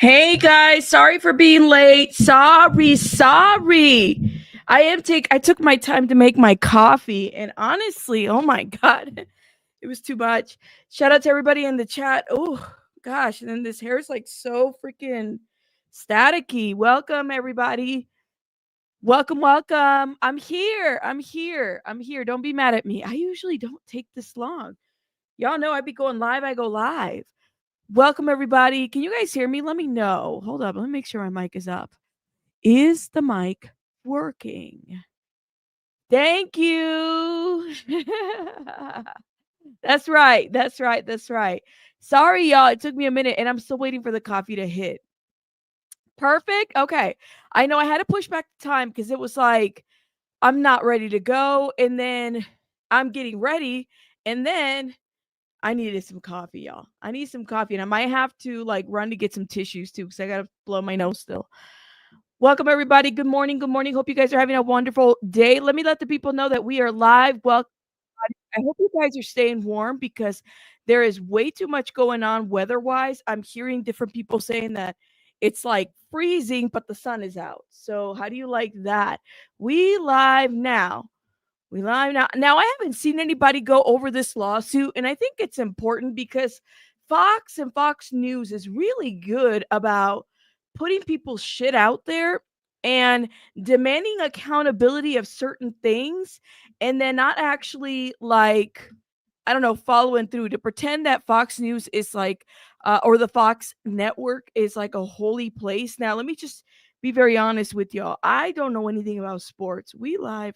Hey guys, sorry for being late. Sorry. I took my time to make my coffee, and honestly, oh my god, it was too much. Shout out to everybody in the chat. Oh gosh, and then this hair is like so freaking staticky. Welcome everybody. Welcome. I'm here. Don't be mad at me. I usually don't take this long. Y'all know I be going live, I go live. Welcome, everybody. Can you guys hear me? Let me know. Hold up. Let me make sure my mic is up. Is the mic working? Thank you. That's right. Sorry, y'all. It took me a minute and I'm still waiting for the coffee to hit. Perfect. Okay. I know I had to push back the time because it was like, I'm not ready to go. And then I'm getting ready. And then I needed some coffee, y'all. I need some coffee, and I might have to like run to get some tissues too, because I gotta blow my nose still. Welcome, everybody. Good morning. Hope you guys are having a wonderful day. Let me let the people know that we are live. Well, I hope you guys are staying warm because there is way too much going on weather-wise. I'm hearing different people saying that it's like freezing, but the sun is out. So how do you like that? We live now. We live now. Now, I haven't seen anybody go over this lawsuit, and I think it's important because Fox and Fox News is really good about putting people's shit out there and demanding accountability of certain things, and then not actually like, I don't know, following through to pretend that Fox News is like, or the Fox network is like a holy place. Now, let me just be very honest with y'all. I don't know anything about sports. We live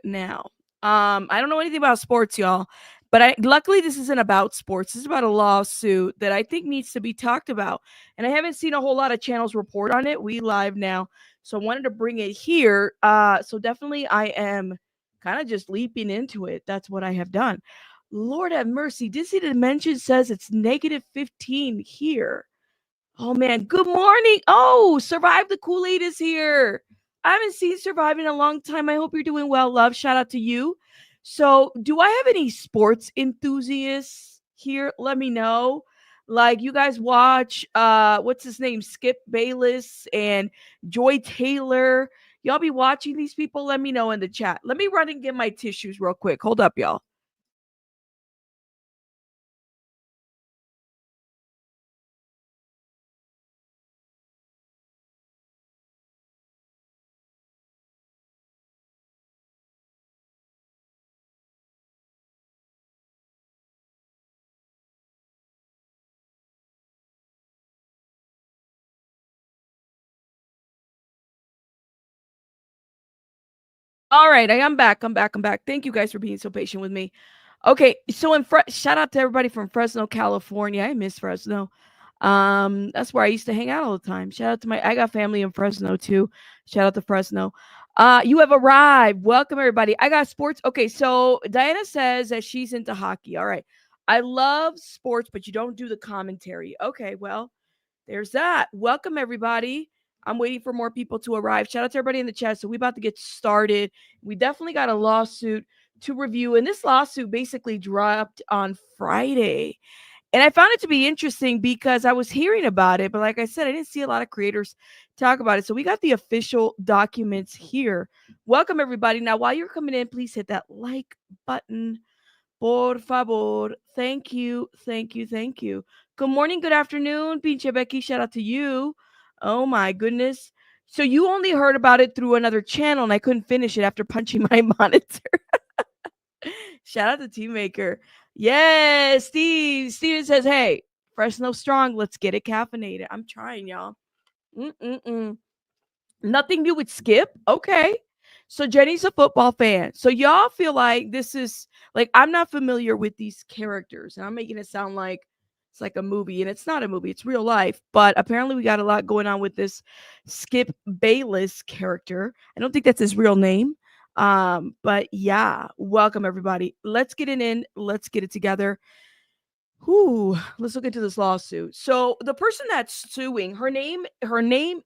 now. I don't know anything about sports, y'all, but luckily this isn't about sports. This is about a lawsuit that I think needs to be talked about. And I haven't seen a whole lot of channels report on it. We live now. So I wanted to bring it here. So definitely I am kind of just leaping into it. That's what I have done. Lord have mercy. Disney Dimension says it's negative 15 here. Oh man, good morning. Oh, Survive the Kool-Aid is here. I haven't seen Survive in a long time. I hope you're doing well, love. Shout out to you. So, do I have any sports enthusiasts here? Let me know. Like you guys watch what's his name? Skip Bayless and Joy Taylor. Y'all be watching these people? Let me know in the chat. Let me run and get my tissues real quick. Hold up, y'all. All right, I'm back. I'm back. Thank you guys for being so patient with me. Okay, so shout out to everybody from Fresno, California. I miss Fresno. That's where I used to hang out all the time. Shout out to I got family in Fresno too. Shout out to Fresno. You have arrived. Welcome everybody. I got sports. Okay, so Diana says that she's into hockey. All right. I love sports, but you don't do the commentary. Okay, well, there's that. Welcome everybody. I'm waiting for more people to arrive. Shout out to everybody in the chat. So we about to get started. We definitely got a lawsuit to review, and this lawsuit basically dropped on Friday. And I found it to be interesting because I was hearing about it, but like I said, I didn't see a lot of creators talk about it. So we got the official documents here. Welcome everybody. Now, while you're coming in, please hit that like button. Por favor. Thank you. Good morning, good afternoon, Pinche Becky. Shout out to you. Oh my goodness. So you only heard about it through another channel and I couldn't finish it after punching my monitor. Shout out to Teammaker. Yes, Steve. Steven says, hey, Fresno strong. Let's get it caffeinated. I'm trying, y'all. Nothing new with Skip. Okay. So Jenny's a football fan. So y'all feel like this is like, I'm not familiar with these characters and I'm making it sound like it's like a movie, and it's not a movie, it's real life. But apparently we got a lot going on with this Skip Bayless character. I don't think that's his real name. But yeah, welcome everybody. Let's get it in. Let's get it together. Whew, let's look into this lawsuit. So the person that's suing, her name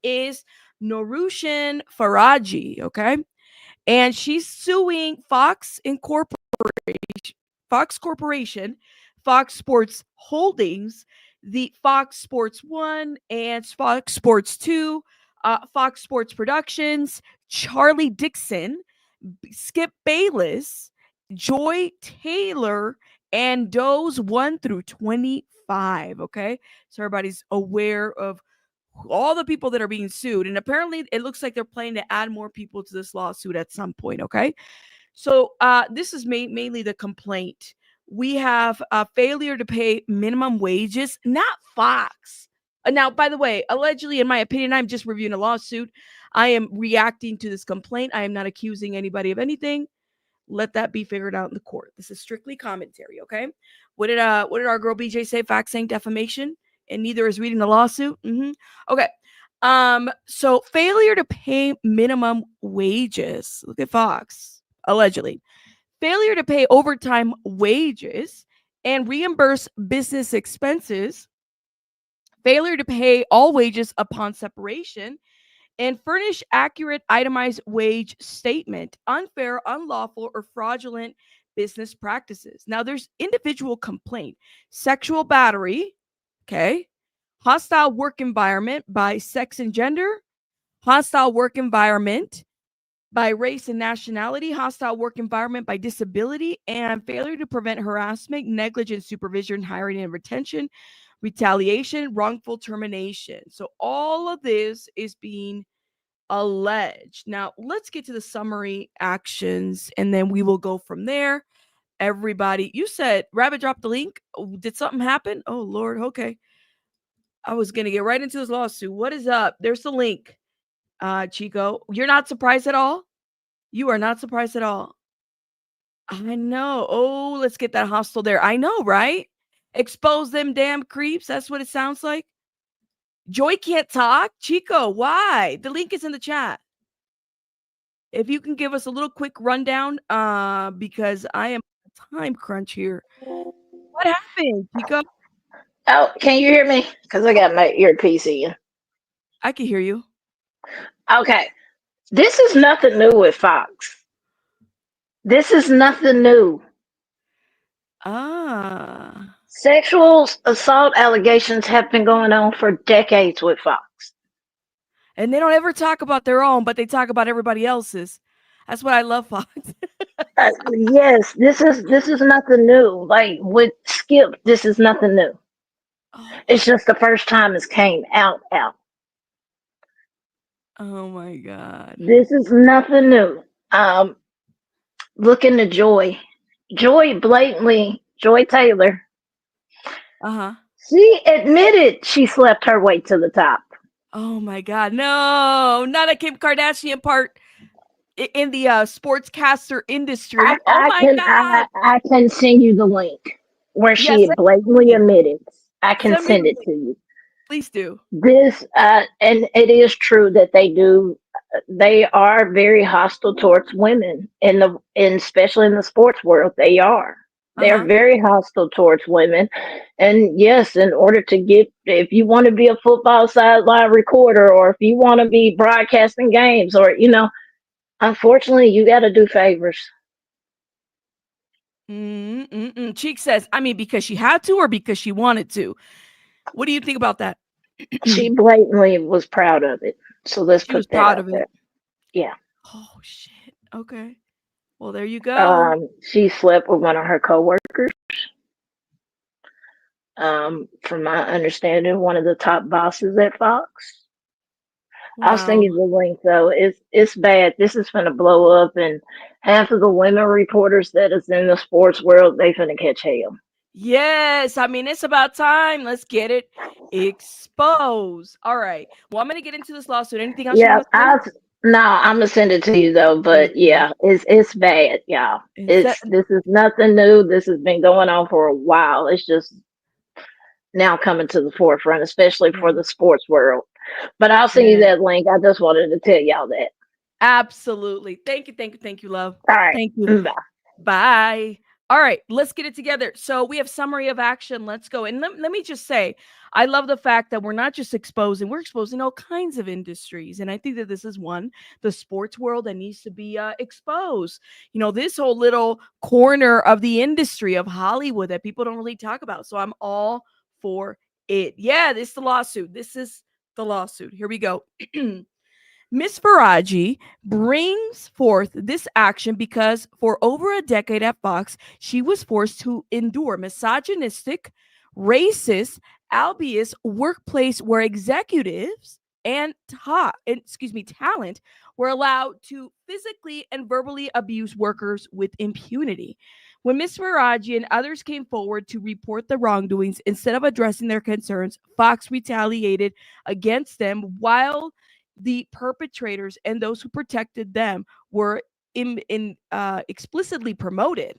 is Noushin Faraji, okay? And she's suing Fox Incorporated, Fox Corporation, Fox Sports Holdings, the Fox Sports 1 and Fox Sports 2, Fox Sports Productions, Charlie Dixon, Skip Bayless, Joy Taylor, and Doe's 1 through 25. Okay. So everybody's aware of all the people that are being sued. And apparently, it looks like they're planning to add more people to this lawsuit at some point. Okay. So this is mainly the complaint. We have a failure to pay minimum wages, not Fox. Now, by the way, allegedly, in my opinion, I'm just reviewing a lawsuit. I am reacting to this complaint. I am not accusing anybody of anything. Let that be figured out in the court. This is strictly commentary, okay? What did our girl BJ say? Fact saying defamation, and neither is reading the lawsuit. Okay. So failure to pay minimum wages. Look at Fox, allegedly. Failure to pay overtime wages and reimburse business expenses. Failure to pay all wages upon separation and furnish accurate itemized wage statement, unfair, unlawful, or fraudulent business practices. Now, there's individual complaint, sexual battery, okay, hostile work environment by sex and gender, hostile work environment by race and nationality, hostile work environment by disability, and failure to prevent harassment, negligent supervision, hiring and retention, retaliation, wrongful termination. So all of this is being alleged. Now, let's get to the summary actions and then we will go from there. Everybody, you said Rabbit dropped the link. Did something happen? Oh, Lord. Okay. I was going to get right into this lawsuit. What is up? There's the link, Chico. You're not surprised at all? You are not surprised at all. I know. Oh, let's get that hostile there. I know, right? Expose them damn creeps. That's what it sounds like. Joy can't talk. Chico, why? The link is in the chat. If you can give us a little quick rundown, because I am time crunch here. What happened, Chico? Oh, can you hear me? Because I got my earpiece in. I can hear you. Okay. This is nothing new with Fox. This is nothing new. Sexual assault allegations have been going on for decades with Fox. And they don't ever talk about their own, but they talk about everybody else's. That's what I love, Fox. Yes, this is nothing new. Like with Skip, this is nothing new. Oh, It's just the first time it's came out. oh my God. This is nothing new. Look into Joy. Joy Taylor. She admitted she slept her way to the top. Oh my God. No, not a Kim Kardashian part in the sportscaster industry. I can send you the link where she blatantly admitted. I can send it to you. Please do. This and it is true that they are very hostile towards women especially in the sports world. They are. They're very hostile towards women. And yes, in order to if you want to be a football sideline recorder or if you want to be broadcasting games or, unfortunately, you got to do favors. Cheek says, I mean, because she had to or because she wanted to? What do you think about that? She blatantly was proud of it. So let's put that out there. Yeah. Oh, shit. Okay. Well, there you go. She slept with one of her coworkers. From my understanding, one of the top bosses at Fox. Wow. I'll send you the link though. It's bad. This is gonna blow up, and half of the women reporters that is in the sports world, they finna catch hell. Yes, I mean it's about time. Let's get it exposed. All right. Well, I'm gonna get into this lawsuit. Anything else? Yeah, no, I'm gonna send it to you though. But yeah, it's bad, y'all. This is nothing new. This has been going on for a while. It's just now coming to the forefront, especially for the sports world. But I'll send you that link. I just wanted to tell y'all that. Absolutely. Thank you, love. All right. Thank you. Bye. All right, let's get it together. So we have summary of action. Let's go. And let me just say, I love the fact that we're not just exposing, we're exposing all kinds of industries. And I think that this is one, the sports world, that needs to be exposed. This whole little corner of the industry of Hollywood that people don't really talk about. So I'm all for it. Yeah, this is the lawsuit. This is the lawsuit. Here we go. Ms. Faraji brings forth this action because for over a decade at Fox, she was forced to endure misogynistic, racist, albeit workplace where executives and talent were allowed to physically and verbally abuse workers with impunity. When Ms. Faraji and others came forward to report the wrongdoings, instead of addressing their concerns, Fox retaliated against them while the perpetrators and those who protected them were explicitly promoted.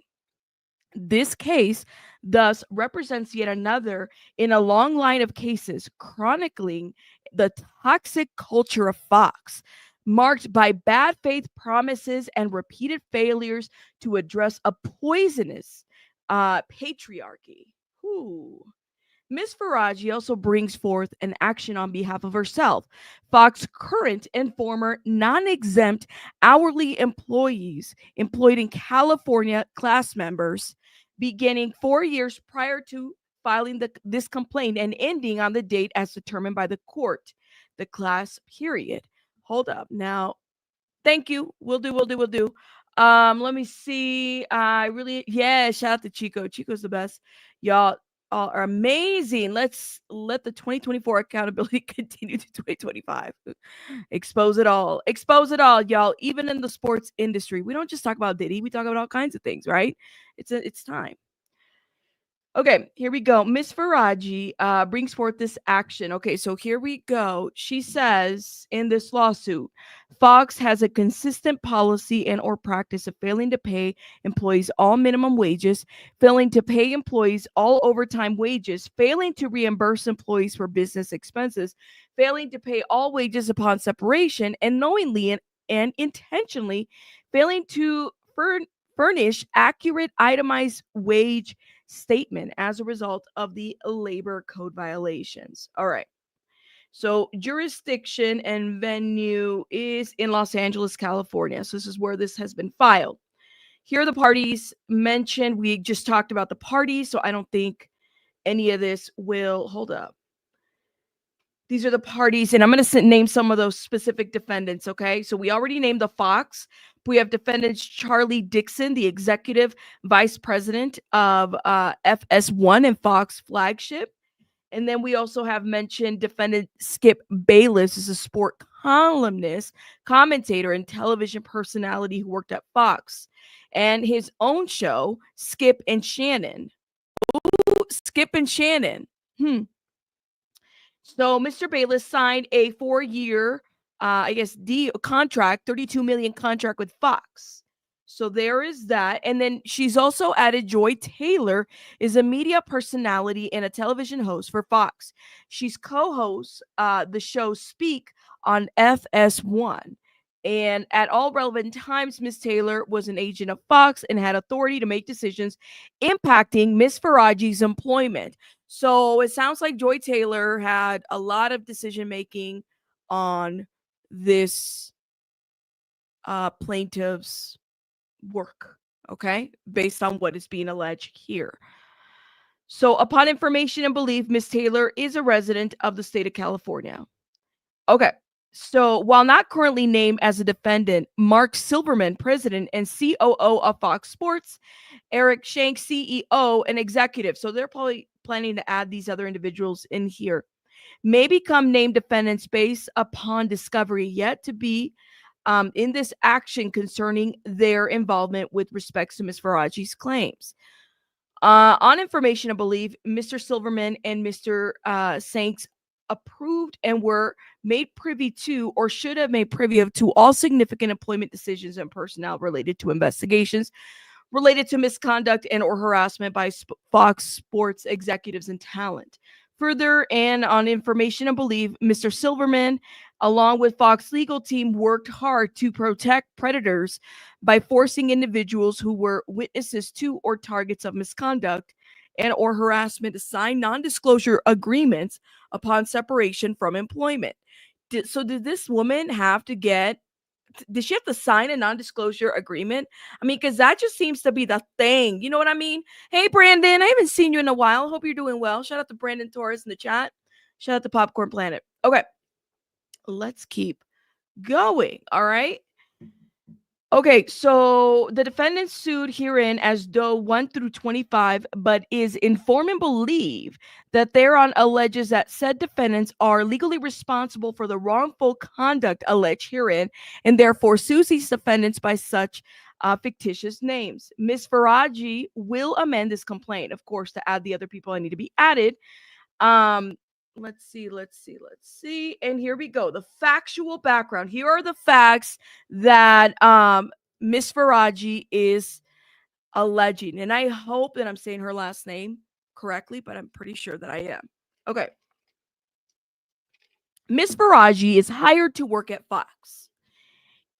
This case thus represents yet another in a long line of cases chronicling the toxic culture of Fox, marked by bad faith promises and repeated failures to address a poisonous patriarchy. Ooh. Ms. Faraji also brings forth an action on behalf of herself, Fox current and former non-exempt hourly employees employed in California class members, beginning 4 years prior to filing this complaint and ending on the date as determined by the court, the class period. Hold up. Now, thank you. We'll do. Let me see. Shout out to Chico. Chico's the best. Y'all are amazing. Let's let the 2024 accountability continue to 2025. Expose it all. Expose it all, y'all. Even in the sports industry, we don't just talk about Diddy. We talk about all kinds of things, right? It's time. Okay, here we go. Miss Faraji brings forth this action. Okay, so here we go. She says in this lawsuit, Fox has a consistent policy and or practice of failing to pay employees all minimum wages, failing to pay employees all overtime wages, failing to reimburse employees for business expenses, failing to pay all wages upon separation, and knowingly and intentionally failing to furnish accurate itemized wage statement as a result of the labor code violations. All right. So, jurisdiction and venue is in Los Angeles, California. So, this is where this has been filed. Here are the parties mentioned. We just talked about the parties, so I don't think any of this will hold up. These are the parties, and I'm going to name some of those specific defendants, okay? So we already named the Fox. We have defendants Charlie Dixon, the executive vice president of FS1 and Fox Flagship. And then we also have mentioned defendant Skip Bayless, is a sport columnist, commentator, and television personality who worked at Fox. And his own show, Skip and Shannon. Ooh, Skip and Shannon. So Mr. Bayless signed a 4-year, contract, 32 million contract with Fox. So there is that. And then she's also added Joy Taylor is a media personality and a television host for Fox. She's co-hosts the show Speak on FS1. And at all relevant times, Ms. Taylor was an agent of Fox and had authority to make decisions impacting Ms. Faraji's employment. So it sounds like Joy Taylor had a lot of decision making on this plaintiff's work, okay, based on what is being alleged here. So upon information and belief, Ms. Taylor is a resident of the state of California. Okay. So while not currently named as a defendant, Mark Silverman, president and COO of Fox Sports, Eric Shank, CEO and executive, so they're probably planning to add these other individuals in here, may become named defendants based upon discovery yet to be in this action concerning their involvement with respects to Ms. Faraji's claims. On information and belief, Mr. Silverman and Mr. Sanks approved and were made privy to or should have made privy to all significant employment decisions and personnel related to investigations related to misconduct and or harassment by Fox Sports executives and talent. Further, and on information and belief, Mr. Silverman, along with Fox legal team, worked hard to protect predators by forcing individuals who were witnesses to or targets of misconduct and or harassment to sign non-disclosure agreements upon separation from employment. So did this woman have to get Did she have to sign a non-disclosure agreement? I mean, because that just seems to be the thing. You know what I mean? Hey, Brandon, I haven't seen you in a while. Hope you're doing well. Shout out to Brandon Torres in the chat. Shout out to Popcorn Planet. Okay, let's keep going. All right. Okay, so the defendant sued herein as Doe 1 through 25, but is informed and believe that thereon alleges that said defendants are legally responsible for the wrongful conduct alleged herein, and therefore sues these defendants by such fictitious names. Ms. Faraji will amend this complaint, of course, to add the other people that need to be added. Let's see. And here we go. The factual background. Here are the facts that Miss Faraji is alleging. And I hope that I'm saying her last name correctly, but I'm pretty sure that I am. Okay. Miss Faraji is hired to work at Fox.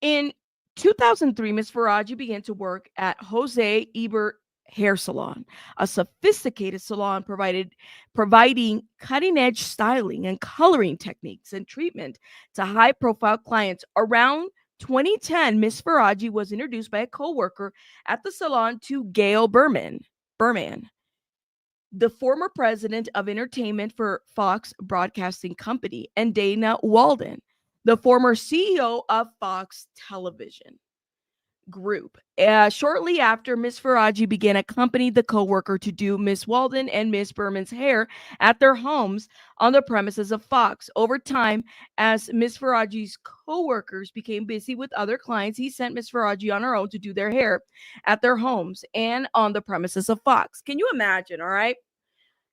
In 2003, Miss Faraji began to work at Jose Ebert Hair Salon, a sophisticated salon providing cutting-edge styling and coloring techniques and treatment to high-profile clients. Around 2010, Miss Faraji was introduced by a co-worker at the salon to Gail Berman, the former president of entertainment for Fox Broadcasting Company, and Dana Walden, the former CEO of Fox Television Group. Shortly after, Miss Faraji began accompanying the co-worker to do Miss Walden and Miss Berman's hair at their homes on the premises of Fox. Over time, as Miss Faraji's co-workers became busy with other clients, he sent Miss Faraji on her own to do their hair at their homes and on the premises of Fox. Can you imagine? All right.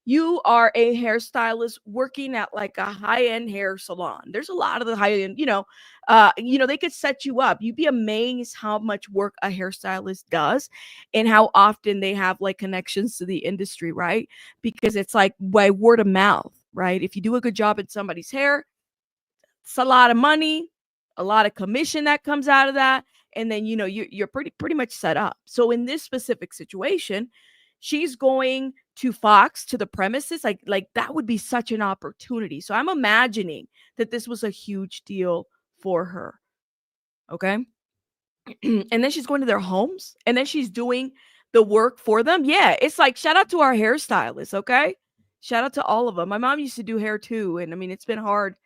You are a hairstylist working at like a high-end hair salon. There's a lot of the high-end, they could set you up. You'd be amazed how much work a hairstylist does and how often they have like connections to the industry, right? Because it's like by word of mouth, right? If you do a good job in somebody's hair, it's a lot of money, a lot of commission that comes out of that. And then, you're pretty much set up. So in this specific situation, she's going to Fox, to the premises, like that would be such an opportunity. So I'm imagining that this was a huge deal for her. Okay. And then she's going to their homes and then she's doing the work for them. Yeah, it's like shout out to our hairstylists. Okay. Shout out to all of them. My mom used to do hair too. And I mean, it's been hard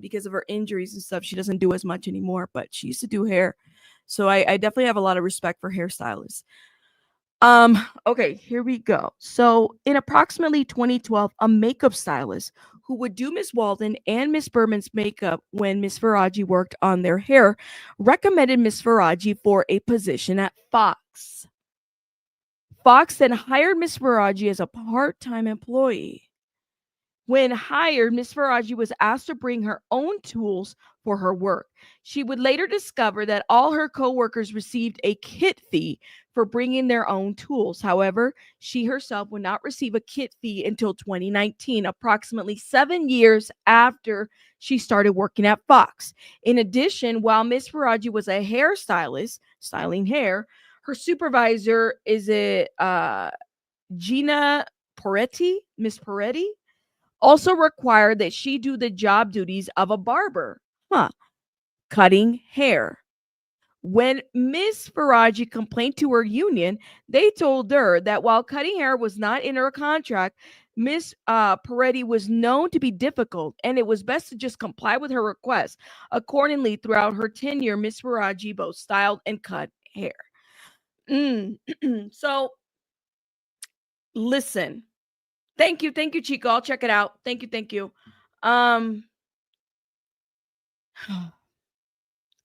because of her injuries and stuff. She doesn't do as much anymore, but she used to do hair. So I definitely have a lot of respect for hairstylists. Okay, here we go. So in approximately 2012, a makeup stylist who would do Miss Walden and Miss Berman's makeup when Miss Faraji worked on their hair recommended Miss Faraji for a position at Fox. Fox then hired Miss Faraji as a part-time employee. When hired, Miss Faraji was asked to bring her own tools for her work. She would later discover that all her coworkers received a kit fee for bringing their own tools. However, she herself would not receive a kit fee until 2019, approximately 7 years after she started working at Fox. In addition, while Miss Faraji was a hairstylist, styling hair, her supervisor is Gina Peretti, Miss Peretti, also required that she do the job duties of a barber, cutting hair. When Miss Faraji complained to her union, they told her that while cutting hair was not in her contract, Miss Peretti was known to be difficult and it was best to just comply with her request. Accordingly, throughout her tenure, Miss Faraji both styled and cut hair. So, listen. Thank you, Chico. I'll check it out. Thank you.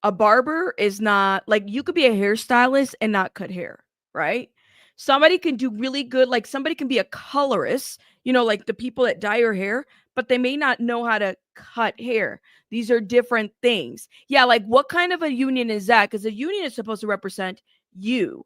A barber is not like you could be a hairstylist and not cut hair, right? Somebody can do really good, like somebody can be a colorist, like the people that dye your hair, but they may not know how to cut hair. These are different things. Yeah, like what kind of a union is that? Because a union is supposed to represent you.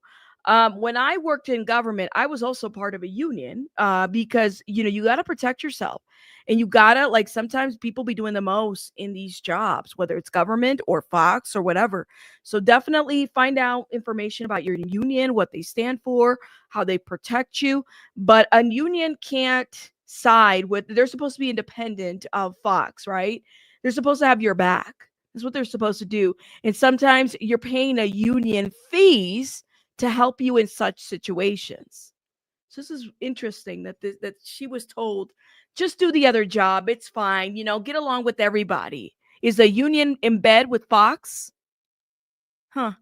When I worked in government, I was also part of a union because, you got to protect yourself and you got to like sometimes people be doing the most in these jobs, whether it's government or Fox or whatever. So definitely find out information about your union, what they stand for, how they protect you. But a union can't side with, they're supposed to be independent of Fox, right? They're supposed to have your back. That's what they're supposed to do. And sometimes you're paying a union fees to help you in such situations. So this is interesting that that she was told, just do the other job. It's fine. Get along with everybody. Is the union in bed with Fox? Huh.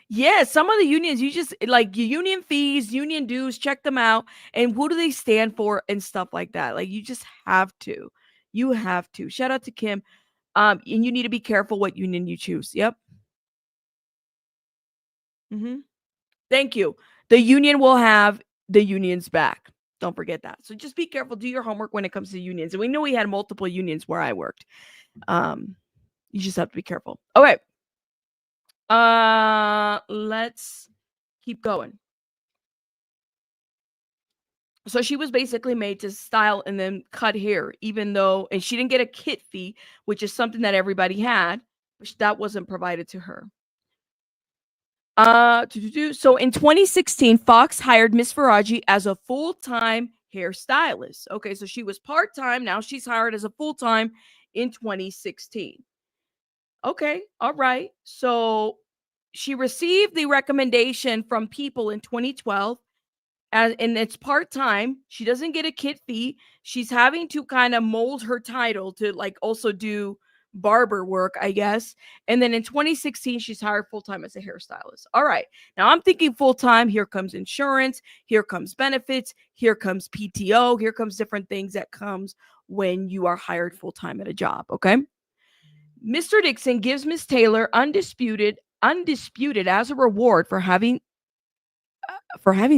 Yeah, some of the unions, you just like your union fees, union dues, check them out. And who do they stand for and stuff like that? Like, you just have to. You have to. Shout out to Kim. And you need to be careful what union you choose. Yep. Thank you. The union will have the unions back. Don't forget that. So just be careful. Do your homework when it comes to unions. And we know we had multiple unions where I worked. You just have to be careful. Okay. Let's keep going. So she was basically made to style and then cut hair, even though, and she didn't get a kit fee, which is something that everybody had, which that wasn't provided to her. So in 2016, Fox hired Miss Faraji as a full-time hairstylist. Okay, so she was part-time. Now she's hired as a full-time in 2016. Okay, all right. So she received the recommendation from people in 2012, and it's part-time. She doesn't get a kit fee. She's having to kind of mold her title to like also do barber work, I guess. And then in 2016, she's hired full-time as a hairstylist. All right. Now I'm thinking full-time. Here comes insurance. Here comes benefits. Here comes PTO. Here comes different things that comes when you are hired full-time at a job. Okay. Mr. Dixon gives Miss Taylor undisputed as a reward for having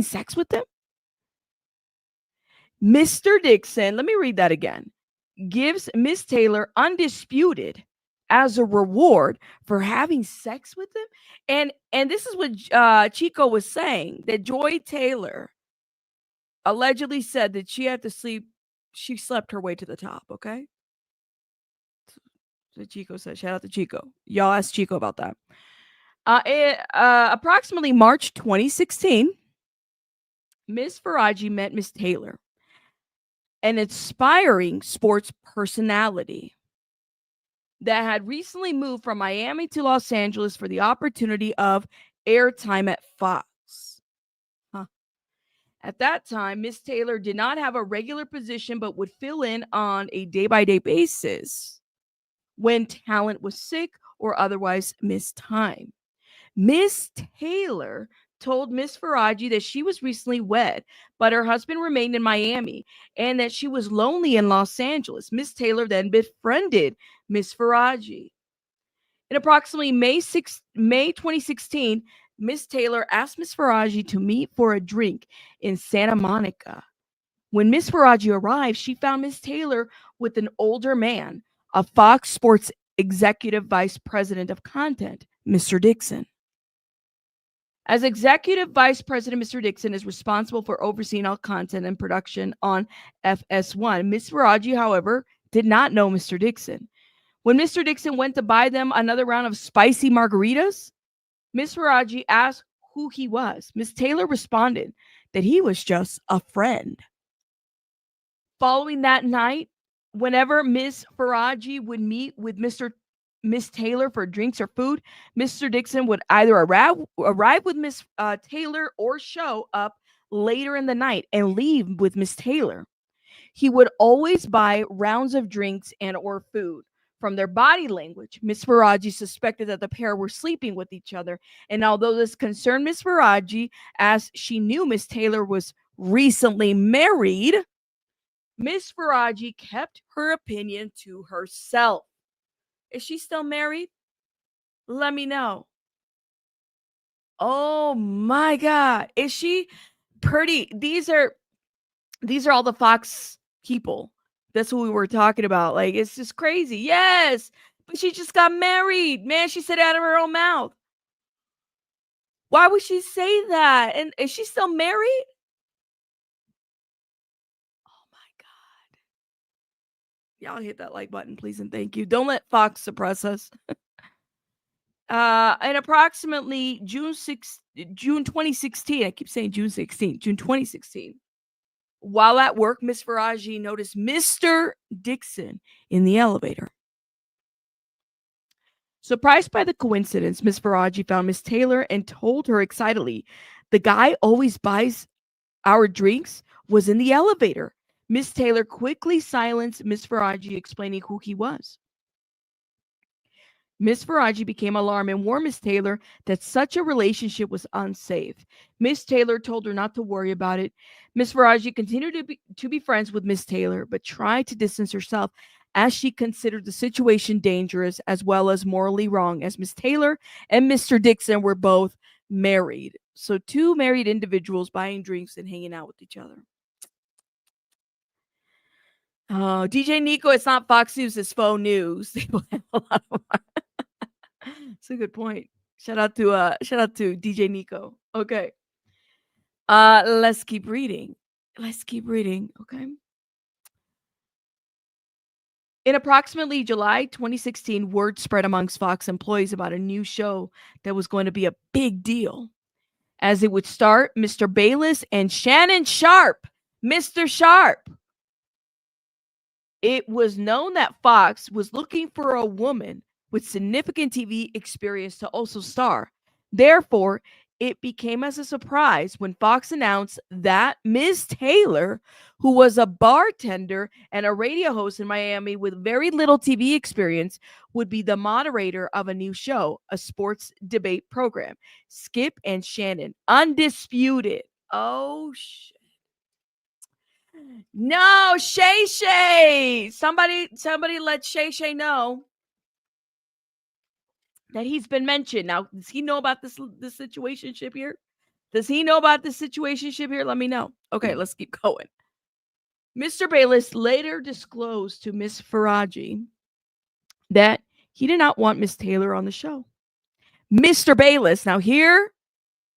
sex with them. Mr. Dixon, let me read that again, gives Miss Taylor undisputed as a reward for having sex with them. And this is what Chico was saying, that Joy Taylor allegedly said that she slept her way to the top, okay? So Chico said, shout out to Chico. Y'all asked Chico about that. Approximately March 2016, Ms. Faraji met Miss Taylor, an aspiring sports personality that had recently moved from Miami to Los Angeles for the opportunity of airtime at Fox. At that time, Miss Taylor did not have a regular position, but would fill in on a day-by-day basis when talent was sick or otherwise missed time. Miss Taylor told Miss Faraji that she was recently wed, but her husband remained in Miami and that she was lonely in Los Angeles. Miss Taylor then befriended Miss Faraji. In approximately May 2016, Miss Taylor asked Miss Faraji to meet for a drink in Santa Monica. When Miss Faraji arrived, she found Miss Taylor with an older man, a Fox Sports executive vice president of content, Mr. Dixon. As executive vice president, Mr. Dixon is responsible for overseeing all content and production on FS1. Miss Faraji, however, did not know Mr. Dixon. When Mr. Dixon went to buy them another round of spicy margaritas, Miss Faraji asked who he was. Miss Taylor responded that he was just a friend. Following that night, whenever Miss Faraji would meet with Miss Taylor for drinks or food, Mr. Dixon would either arrive with Miss Taylor or show up later in the night and leave with Miss Taylor. He would always buy rounds of drinks and or food. From their body language, Miss Faraji suspected that the pair were sleeping with each other. And although this concerned Miss Faraji, as she knew Miss Taylor was recently married, Miss Faraji kept her opinion to herself. Is she still married? Let me know. Oh my God. Is she pretty? These are all the Fox people. That's who we were talking about. Like, it's just crazy. Yes. But she just got married. Man, she said it out of her own mouth. Why would she say that? And is she still married? Oh my God. Y'all hit that like button, please, and thank you. Don't let Fox suppress us. In approximately June 2016, I keep saying June 16th, June 2016. While at work, Miss Faraji noticed Mr. Dixon in the elevator. Surprised by the coincidence, Miss Faraji found Miss Taylor and told her excitedly, "The guy always buys our drinks was in the elevator." Miss Taylor quickly silenced Miss Faraji, explaining who he was. Miss Faraji became alarmed and warned Miss Taylor that such a relationship was unsafe. Miss Taylor told her not to worry about it. Miss Faraji continued to be friends with Miss Taylor, but tried to distance herself as she considered the situation dangerous as well as morally wrong, as Miss Taylor and Mr. Dixon were both married. So, two married individuals buying drinks and hanging out with each other. Oh, DJ Nico, it's not Fox News, it's faux news. They will have a lot of That's a good point. Shout out to DJ Nico. Okay. Let's keep reading. Okay. In approximately July 2016, word spread amongst Fox employees about a new show that was going to be a big deal, as it would star Mr. Bayless and Shannon Sharpe. Mr. Sharpe. It was known that Fox was looking for a woman with significant TV experience to also star. Therefore, it became as a surprise when Fox announced that Ms. Taylor, who was a bartender and a radio host in Miami with very little TV experience, would be the moderator of a new show, a sports debate program. Skip and Shannon, undisputed. Oh, shit. No, Shay Shay. Somebody let Shay Shay know that he's been mentioned. Now, does he know about this situationship here? Does he know about this situationship here? Let me know. Okay, let's keep going. Mr. Bayless later disclosed to Miss Faraji that he did not want Miss Taylor on the show. Mr. Bayless, now here's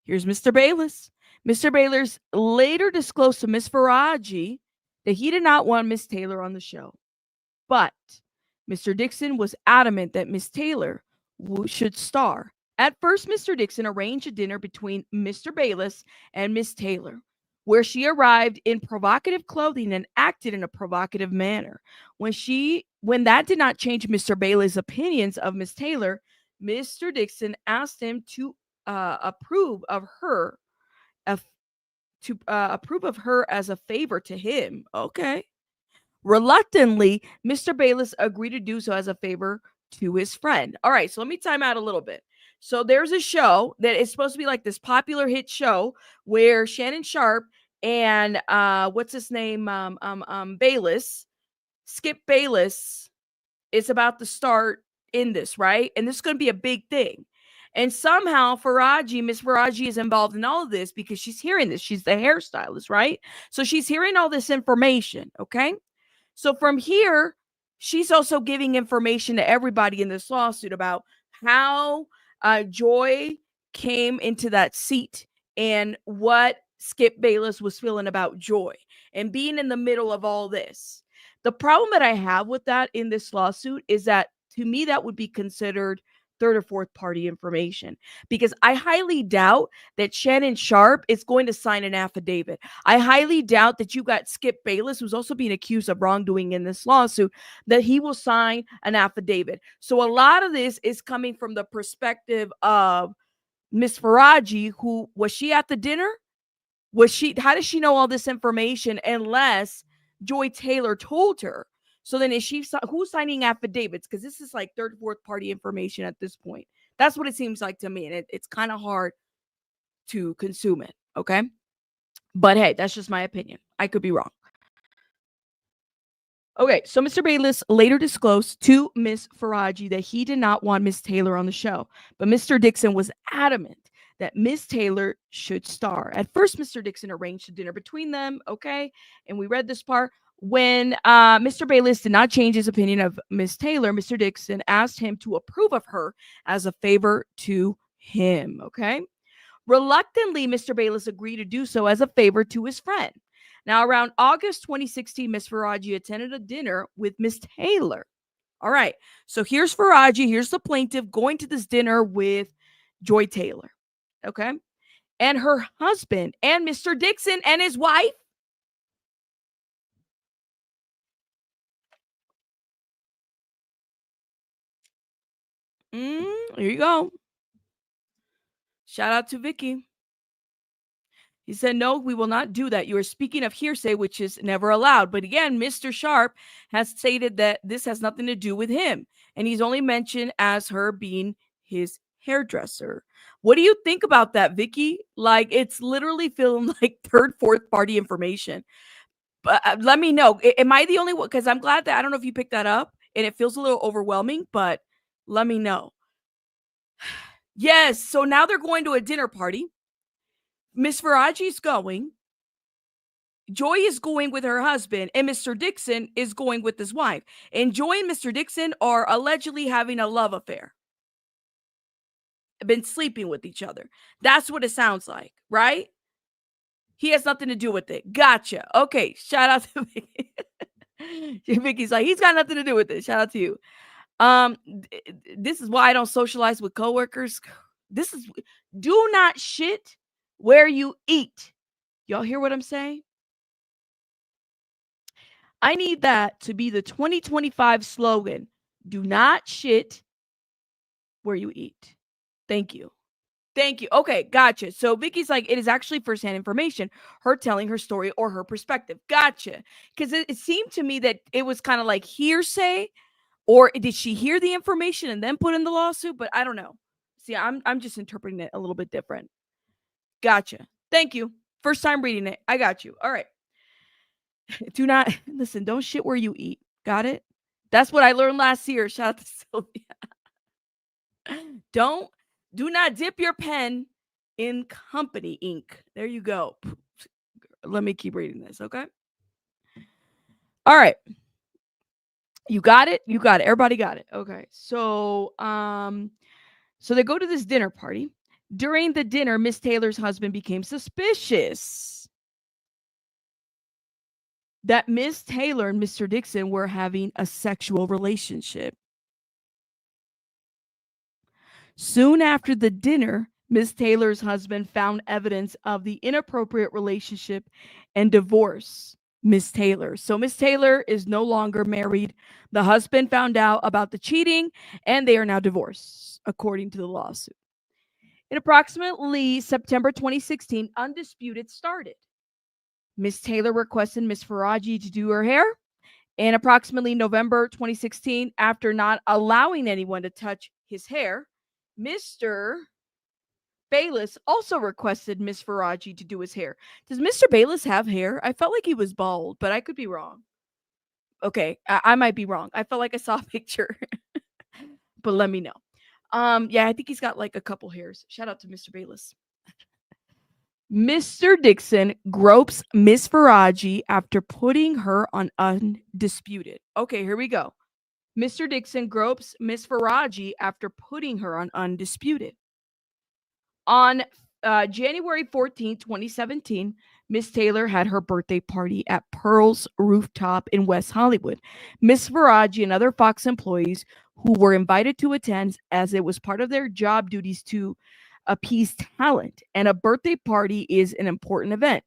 Mr. Bayless. Mr. Bayless later disclosed to Miss Faraji that he did not want Miss Taylor on the show. But Mr. Dixon was adamant that Miss Taylor should star. At first, Mr. Dixon arranged a dinner between Mr. Bayless and Miss Taylor, where she arrived in provocative clothing and acted in a provocative manner. When that did not change Mr. Bayless' opinions of Miss Taylor, Mr. Dixon asked him to approve of her as a favor to him. Okay. Reluctantly, Mr. Bayless agreed to do so as a favor to his friend. All right, so let me time out a little bit. So there's a show that is supposed to be like this popular hit show where Shannon Sharpe and what's his name? Bayless, Skip Bayless, is about to start in this, right? And this is going to be a big thing. And somehow Miss Faraji is involved in all of this because she's hearing this. She's the hairstylist, right? So she's hearing all this information, okay? So from here, she's also giving information to everybody in this lawsuit about how Joy came into that seat and what Skip Bayless was feeling about Joy and being in the middle of all this. The problem that I have with that in this lawsuit is that, to me, that would be considered third or fourth party information, because I highly doubt that Shannon Sharpe is going to sign an affidavit. I highly doubt that you got Skip Bayless, who's also being accused of wrongdoing in this lawsuit, that he will sign an affidavit. So a lot of this is coming from the perspective of Miss Faraji. Who was she at the dinner? How does she know all this information unless Joy Taylor told her? So then who's signing affidavits? Because this is like third, fourth party information at this point. That's what it seems like to me. And it's kind of hard to consume it. Okay. But hey, that's just my opinion. I could be wrong. Okay, so Mr. Bayless later disclosed to Miss Faraji that he did not want Miss Taylor on the show, but Mr. Dixon was adamant that Miss Taylor should star. At first, Mr. Dixon arranged a dinner between them, okay? And we read this part. When Mr. Bayless did not change his opinion of Miss Taylor, Mr. Dixon asked him to approve of her as a favor to him, okay? Reluctantly, Mr. Bayless agreed to do so as a favor to his friend. Now, around August 2016, Miss Faraji attended a dinner with Miss Taylor. All right, so here's Faraji, here's the plaintiff going to this dinner with Joy Taylor, okay? And her husband and Mr. Dixon and his wife. Here you go. Shout out to Vicky. He said, no, we will not do that. You are speaking of hearsay, which is never allowed. But again, Mr. Sharpe has stated that this has nothing to do with him. And he's only mentioned as her being his hairdresser. What do you think about that, Vicky? Like, it's literally feeling like third, fourth party information. But let me know. Am I the only one? Because I'm glad that I don't know if you picked that up and it feels a little overwhelming, but let me know. Yes. So now they're going to a dinner party. Miss Faraji's going. Joy is going with her husband, and Mr. Dixon is going with his wife. And Joy and Mr. Dixon are allegedly having a love affair. Been sleeping with each other. That's what it sounds like, right? He has nothing to do with it. Gotcha. Okay, shout out to Vicky. Vicky's like, he's got nothing to do with it. Shout out to you. This is why I don't socialize with coworkers. Do not shit where you eat. Y'all hear what I'm saying? I need that to be the 2025 slogan. Do not shit where you eat. Thank you. Thank you. Okay, gotcha. So Vicky's like, it is actually firsthand information, her telling her story or her perspective. Gotcha. Because it seemed to me that it was kind of like hearsay, or did she hear the information and then put in the lawsuit? But I don't know. See, I'm just interpreting it a little bit different. Gotcha. Thank you. First time reading it. I got you. All right. Do not listen. Don't shit where you eat. Got it? That's what I learned last year. Shout out to Sylvia. Do not dip your pen in company ink. There you go. Let me keep reading this, okay? All right. You got it? You got it. Everybody got it. Okay. So they go to this dinner party. During the dinner, Miss Taylor's husband became suspicious that Miss Taylor and Mr. Dixon were having a sexual relationship. Soon after the dinner, Miss Taylor's husband found evidence of the inappropriate relationship and divorced Miss Taylor. So Miss Taylor is no longer married. The husband found out about the cheating and they are now divorced, according to the lawsuit. In approximately September 2016, Undisputed started. Miss Taylor requested Miss Faraji to do her hair. In approximately November 2016, after not allowing anyone to touch his hair, Mr. Bayless also requested Miss Faraji to do his hair. Does Mr. Bayless have hair? I felt like he was bald, but I could be wrong. Okay, I might be wrong. I felt like I saw a picture, but let me know. Yeah, I think he's got like a couple hairs. Shout out to Mr. Bayless. Mr. Dixon gropes Miss Faraji after putting her on Undisputed. Okay, here we go. Mr. Dixon gropes Miss Faraji after putting her on Undisputed. On January 14, 2017, Miss Taylor had her birthday party at Pearl's Rooftop in West Hollywood. Miss Faraji and other Fox employees who were invited to attend, as it was part of their job duties to appease talent, and a birthday party is an important event.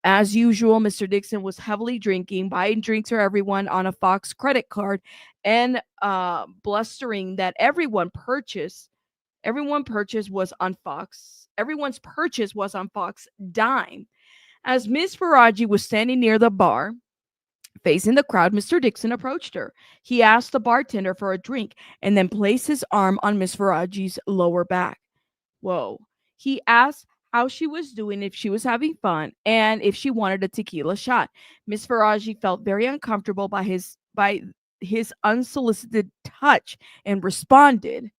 As usual, Mr. Dixon was heavily drinking, buying drinks for everyone on a Fox credit card, and blustering that everyone's purchase was on Fox. Everyone's purchase was on Fox dime. As Miss Faraji was standing near the bar, facing the crowd, Mr. Dixon approached her. He asked the bartender for a drink and then placed his arm on Miss Faraji's lower back. Whoa. He asked how she was doing, if she was having fun, and if she wanted a tequila shot. Miss Faraji felt very uncomfortable by his unsolicited touch and responded,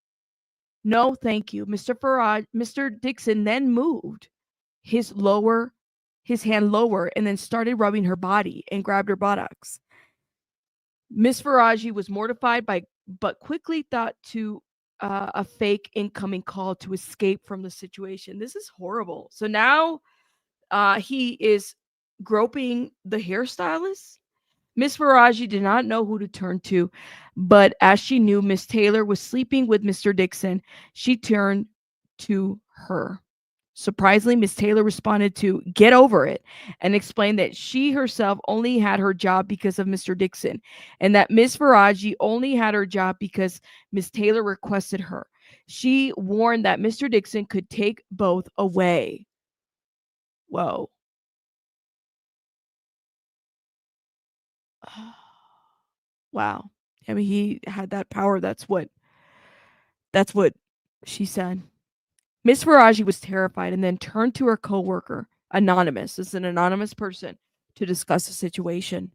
"No, thank you." Mr. Dixon then moved his hand lower and then started rubbing her body and grabbed her buttocks. Miss Faraji was mortified but quickly thought to a fake incoming call to escape from the situation. This is horrible. So now he is groping the hairstylist. Miss Faraji did not know who to turn to, but as she knew Miss Taylor was sleeping with Mr. Dixon, she turned to her. Surprisingly, Miss Taylor responded to get over it and explained that she herself only had her job because of Mr. Dixon and that Miss Faraji only had her job because Miss Taylor requested her. She warned that Mr. Dixon could take both away. Whoa. Wow. I mean, he had that power. That's what she said. Miss Faraji was terrified and then turned to her coworker, anonymous. This is an anonymous person, to discuss the situation.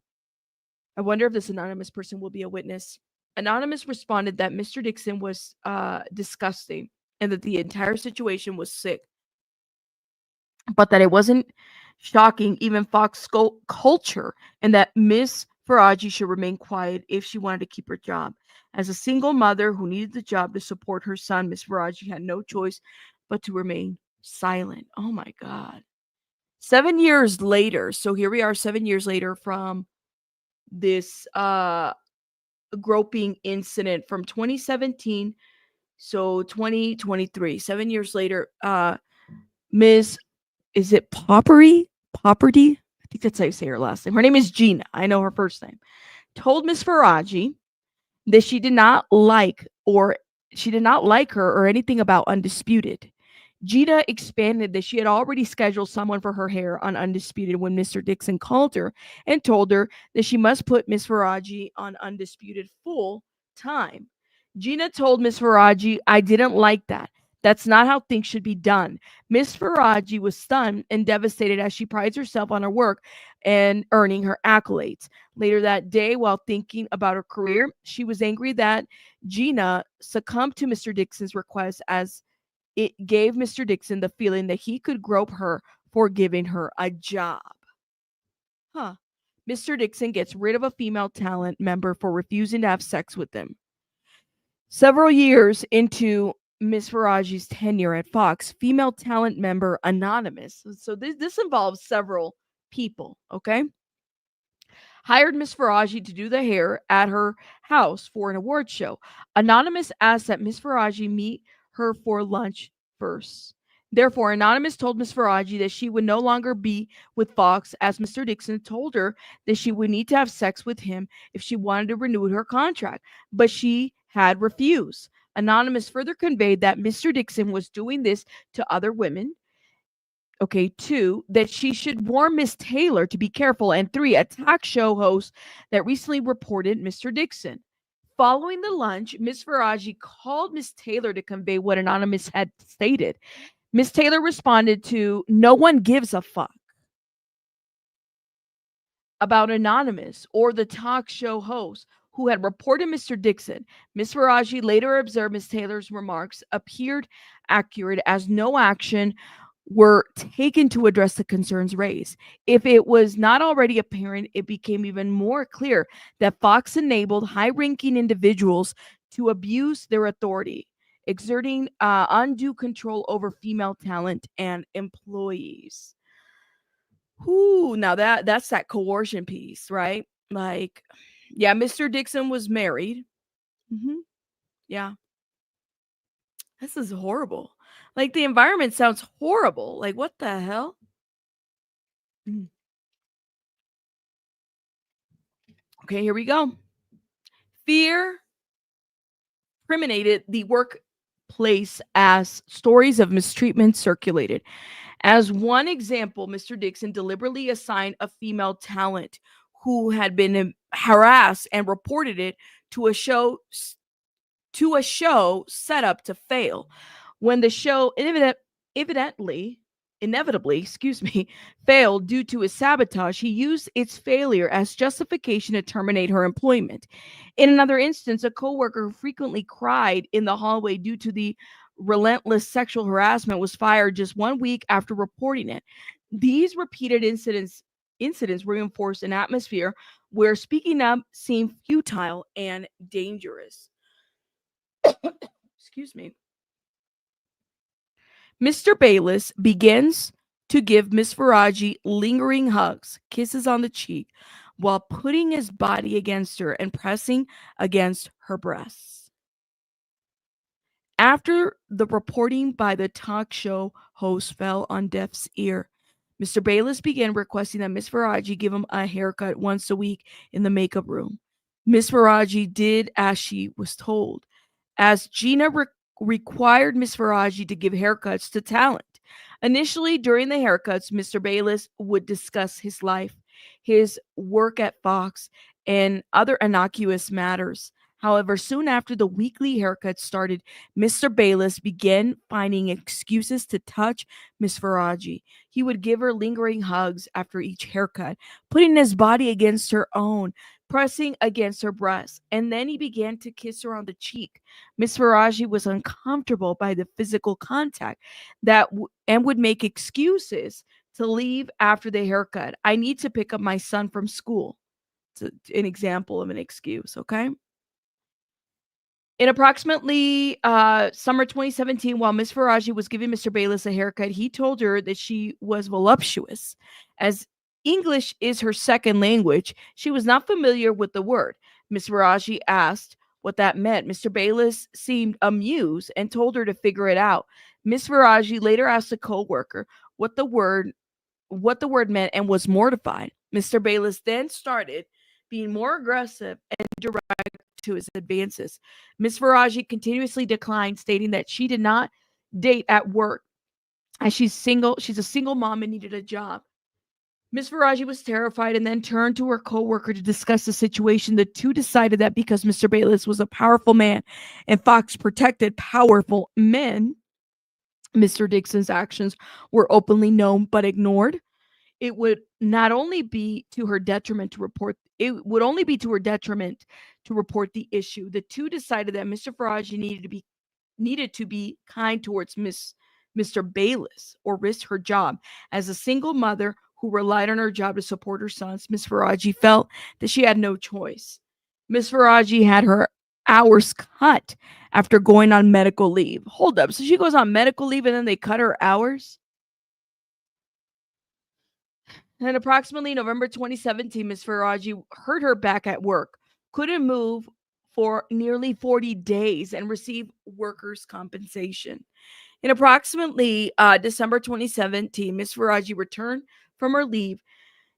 I wonder if this anonymous person will be a witness. Anonymous responded that Mr. Dixon was disgusting and that the entire situation was sick, but that it wasn't shocking, even Fox culture, and that Miss Faraji should remain quiet if she wanted to keep her job. As a single mother who needed the job to support her son, Miss Faraji had no choice but to remain silent. Oh my God. 7 years later, so here we are 7 years later from this groping incident from 2017, so 2023, 7 years later, Ms. Is it Popperty? I think that's how you say her last name. Her name is Gina. I know her first name. Told Miss Faraji that she did not like her or anything about Undisputed. Gina expanded that she had already scheduled someone for her hair on Undisputed when Mr. Dixon called her and told her that she must put Miss Faraji on Undisputed full time. Gina told Miss Faraji, I didn't like that. That's not how things should be done. Miss Faraji was stunned and devastated as she prides herself on her work and earning her accolades. Later that day, while thinking about her career, she was angry that Gina succumbed to Mr. Dixon's request as it gave Mr. Dixon the feeling that he could grope her for giving her a job. Huh. Mr. Dixon gets rid of a female talent member for refusing to have sex with him. Several years into Miss Faraji's tenure at Fox, female talent member Anonymous, so this involves several people, okay, hired Miss Faraji to do the hair at her house for an award show. Anonymous asked that Miss Faraji meet her for lunch first. Therefore, Anonymous told Miss Faraji that she would no longer be with Fox, as Mr. Dixon told her that she would need to have sex with him if she wanted to renew her contract, but she had refused. Anonymous further conveyed that Mr. Dixon was doing this to other women. Okay, two, that she should warn Miss Taylor to be careful. And three, a talk show host that recently reported Mr. Dixon. Following the lunch, Miss Faraji called Miss Taylor to convey what Anonymous had stated. Miss Taylor responded to, no one gives a fuck about Anonymous or the talk show host who had reported Mr. Dixon. Miss Faraji later observed Miss Taylor's remarks appeared accurate as no action were taken to address the concerns raised. If it was not already apparent, it became even more clear that Fox enabled high-ranking individuals to abuse their authority, exerting undue control over female talent and employees. Whoo, now that's that coercion piece, right? Like, yeah, Mr. Dixon was married. Hmm. Yeah, this is horrible. Like, the environment sounds horrible. Like, what the hell? Mm. Okay, here we go. Fear permeated the workplace as stories of mistreatment circulated. As one example, Mr. Dixon deliberately assigned a female talent who had been harassed and reported it to a show set up to fail. When the show inevitably, failed due to his sabotage, he used its failure as justification to terminate her employment. In another instance, a coworker who frequently cried in the hallway due to the relentless sexual harassment was fired just 1 week after reporting it. These repeated incidents reinforced an atmosphere where speaking up seemed futile and dangerous. Excuse me. Mr. Bayless begins to give Miss Faraji lingering hugs, kisses on the cheek, while putting his body against her and pressing against her breasts. After the reporting by the talk show host fell on deaf's ear, Mr. Bayless began requesting that Miss Faraji give him a haircut once a week in the makeup room. Miss Faraji did as she was told, as Gina required Miss Faraji to give haircuts to talent. Initially, during the haircuts, Mr. Bayless would discuss his life, his work at Fox, and other innocuous matters. However, soon after the weekly haircuts started, Mr. Bayless began finding excuses to touch Miss Faraji. He would give her lingering hugs after each haircut, putting his body against her own, pressing against her breast, and then he began to kiss her on the cheek. Miss Faraji was uncomfortable by the physical contact and would make excuses to leave after the haircut. I need to pick up my son from school. It's an example of an excuse, okay? In approximately summer 2017, while Miss Faraji was giving Mr. Bayless a haircut, he told her that she was voluptuous. As English is her second language, she was not familiar with the word. Miss Faraji asked what that meant. Mr. Bayless seemed amused and told her to figure it out. Miss Faraji later asked a co-worker what the word meant and was mortified. Mr. Bayless then started being more aggressive and direct to his advances. Miss Faraji continuously declined, stating that she did not date at work as she's a single mom and needed a job. Miss Faraji was terrified and then turned to her co-worker to discuss the situation. The two decided that because Mr. Bayless was a powerful man and Fox protected powerful men, Mr. Dixon's actions were openly known but ignored. It would not only be to her detriment to report it would only be to her detriment to report the issue. The two decided that Mr. Faraji needed to be kind towards Mr. Bayless or risk her job. As a single mother who relied on her job to support her sons, Miss Faraji felt that she had no choice. Miss Faraji had her hours cut after going on medical leave. Hold up. So she goes on medical leave and then they cut her hours? And approximately November 2017, Ms. Faraji hurt her back at work, couldn't move for nearly 40 days, and received workers' compensation. In approximately December 2017, Ms. Faraji returned from her leave.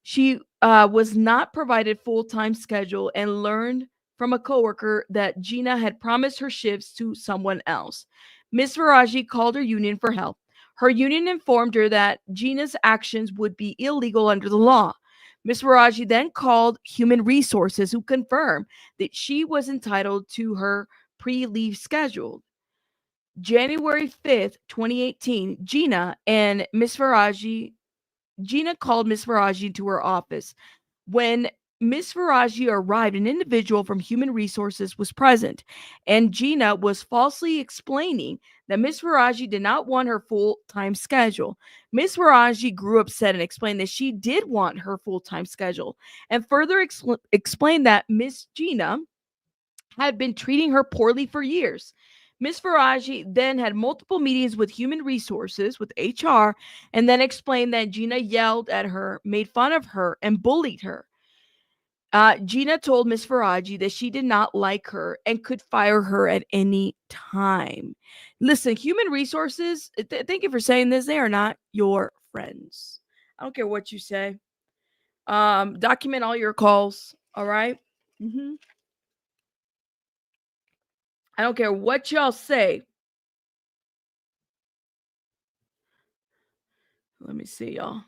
She was not provided full-time schedule and learned from a coworker that Gina had promised her shifts to someone else. Ms. Faraji called her union for help. Her union informed her that Gina's actions would be illegal under the law. Ms. Faraji then called Human Resources, who confirmed that she was entitled to her pre-leave schedule. January 5th, 2018, Gina called Miss Faraji to her office. When Miss Faraji arrived, an individual from Human Resources was present, and Gina was falsely explaining that Miss Faraji did not want her full-time schedule. Miss Faraji grew upset and explained that she did want her full-time schedule, and further explained that Miss Gina had been treating her poorly for years. Miss Faraji then had multiple meetings with Human Resources, with HR, and then explained that Gina yelled at her, made fun of her, and bullied her. Gina told Miss Faraji that she did not like her and could fire her at any time. Listen, Human Resources, thank you for saying this. They are not your friends. I don't care what you say. Document all your calls. All right. Mm-hmm. I don't care what y'all say. Let me see, y'all.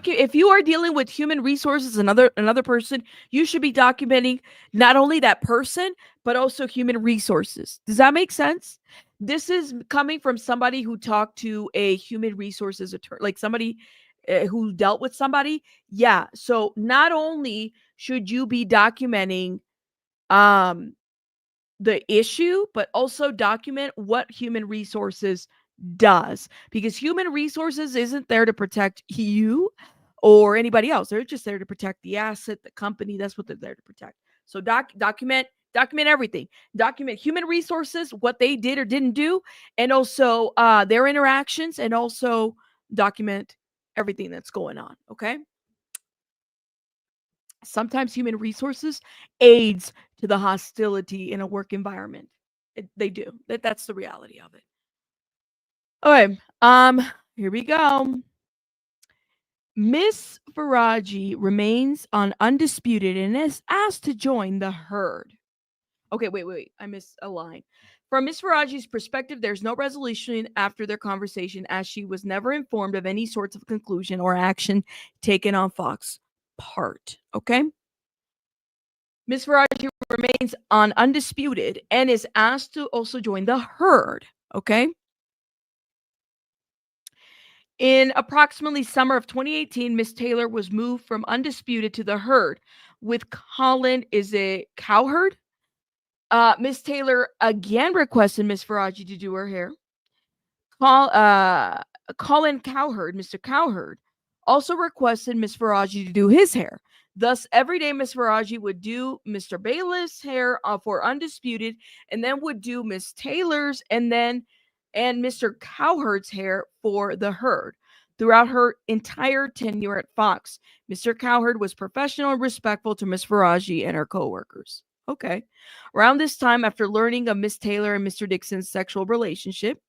If you are dealing with Human Resources, another person, you should be documenting not only that person but also Human Resources. Does that make sense? This is coming from somebody who talked to a Human Resources attorney, like somebody who dealt with somebody. Yeah. So not only should you be documenting um the issue, but also document what Human Resources does, because Human Resources isn't there to protect you or anybody else. They're just there to protect the asset, the company. That's what they're there to protect. So document everything. Document Human Resources, what they did or didn't do, and also their interactions, and also document everything that's going on. Okay. Sometimes Human Resources aids to the hostility in a work environment. They do. That's the reality of it. Okay. Here we go. Miss Faraji remains on undisputed and is asked to join the herd. Okay, wait. I missed a line. From Miss Faraji's perspective, there's no resolution after their conversation, as she was never informed of any sorts of conclusion or action taken on Fox's part. Okay? Miss Faraji remains on undisputed and is asked to also join the herd. Okay? In approximately summer of 2018, Miss Taylor was moved from undisputed to the herd with Colin, is it Cowherd? Miss Taylor again requested Miss Faraji to do her hair. Colin Cowherd, Mr. Cowherd, also requested Miss Faraji to do his hair. Thus, every day Miss Faraji would do Mr. Bayless' hair for Undisputed, and then would do Miss Taylor's, and Mr. Cowherd's hair for the herd. Throughout her entire tenure at Fox, Mr. Cowherd was professional and respectful to Miss Faraji and her coworkers. Okay. Around this time, after learning of Miss Taylor and Mr. Dixon's sexual relationship,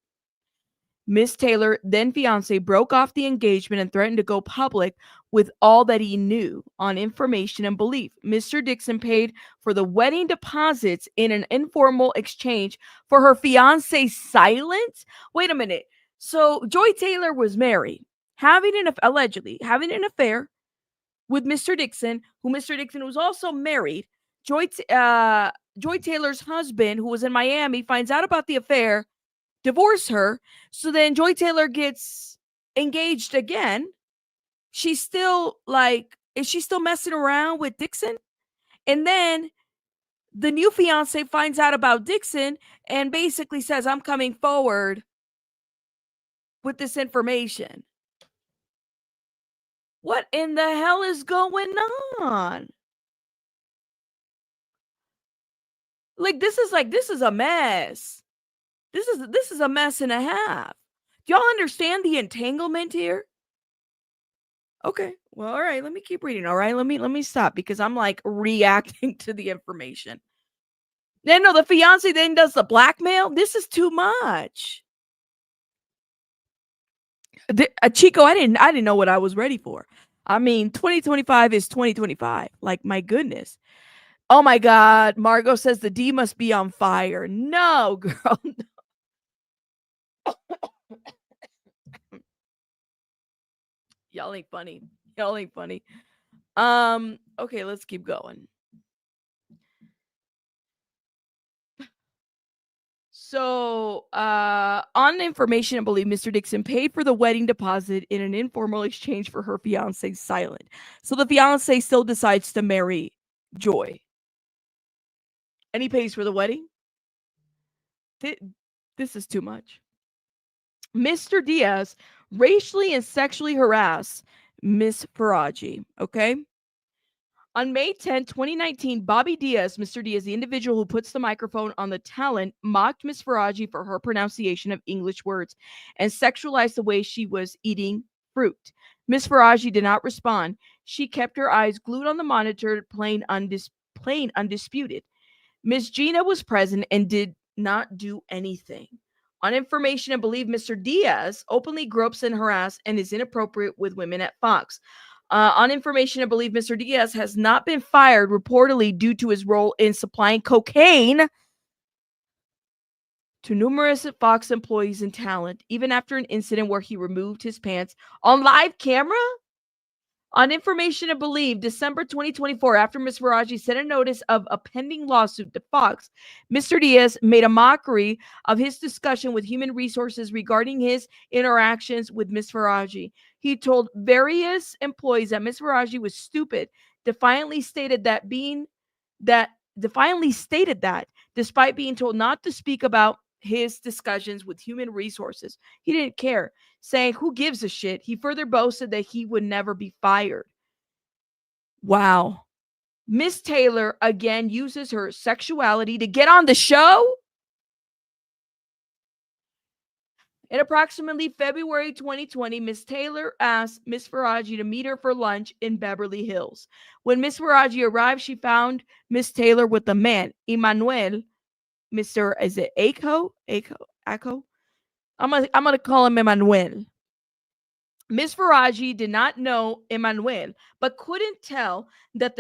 Miss Taylor, then fiance, broke off the engagement and threatened to go public with all that he knew on information and belief. Mr. Dixon paid for the wedding deposits in an informal exchange for her fiance's silence. Wait a minute. So Joy Taylor was married, allegedly having an affair with Mr. Dixon, who Mr. Dixon was also married. Joy Taylor's husband, who was in Miami, finds out about the affair, divorce her. So then Joy Taylor gets engaged again. She's still is she still messing around with Dixon? And then the new fiance finds out about Dixon and basically says, I'm coming forward with this information. What in the hell is going on? This is a mess. This is a mess and a half. Do y'all understand the entanglement here? Okay. Well, all right. Let me keep reading. All right. Let me stop because I'm reacting to the information. Then no, the fiance then does the blackmail. This is too much. Chico, I didn't know what I was ready for. I mean, 2025 is 2025. My goodness. Oh my God. Margot says the D must be on fire. No, girl. No. Y'all ain't funny. Okay, let's keep going. So, on information and belief, Mr. Dixon paid for the wedding deposit in an informal exchange for her fiance's silent. So the fiance still decides to marry Joy. And he pays for the wedding? This is too much. Mr. Diaz racially and sexually harassed Miss Faraji, okay? On May 10, 2019, Bobby Diaz, Mr. Diaz, the individual who puts the microphone on the talent, mocked Miss Faraji for her pronunciation of English words and sexualized the way she was eating fruit. Miss Faraji did not respond. She kept her eyes glued on the monitor, plain undisputed. Miss Gina was present and did not do anything. On information and belief, Mr. Diaz openly gropes and harasses and is inappropriate with women at Fox. On information and belief, Mr. Diaz has not been fired reportedly due to his role in supplying cocaine to numerous Fox employees and talent, even after an incident where he removed his pants on live camera. On information and belief, December 2024, after Ms. Faraji sent a notice of a pending lawsuit to Fox, Mr. Diaz made a mockery of his discussion with human resources regarding his interactions with Ms. Faraji. He told various employees that Ms. Faraji was stupid, defiantly stated that despite being told not to speak about his discussions with human resources. He didn't care, saying, who gives a shit? He further boasted that he would never be fired. Wow. Miss Taylor again uses her sexuality to get on the show? In approximately February 2020, Miss Taylor asked Miss Faraji to meet her for lunch in Beverly Hills. When Miss Faraji arrived, she found Miss Taylor with a man, Emmanuel, Mr. Is it Ako? I'm gonna call him Emmanuel. Miss Faraji did not know Emmanuel, but couldn't tell that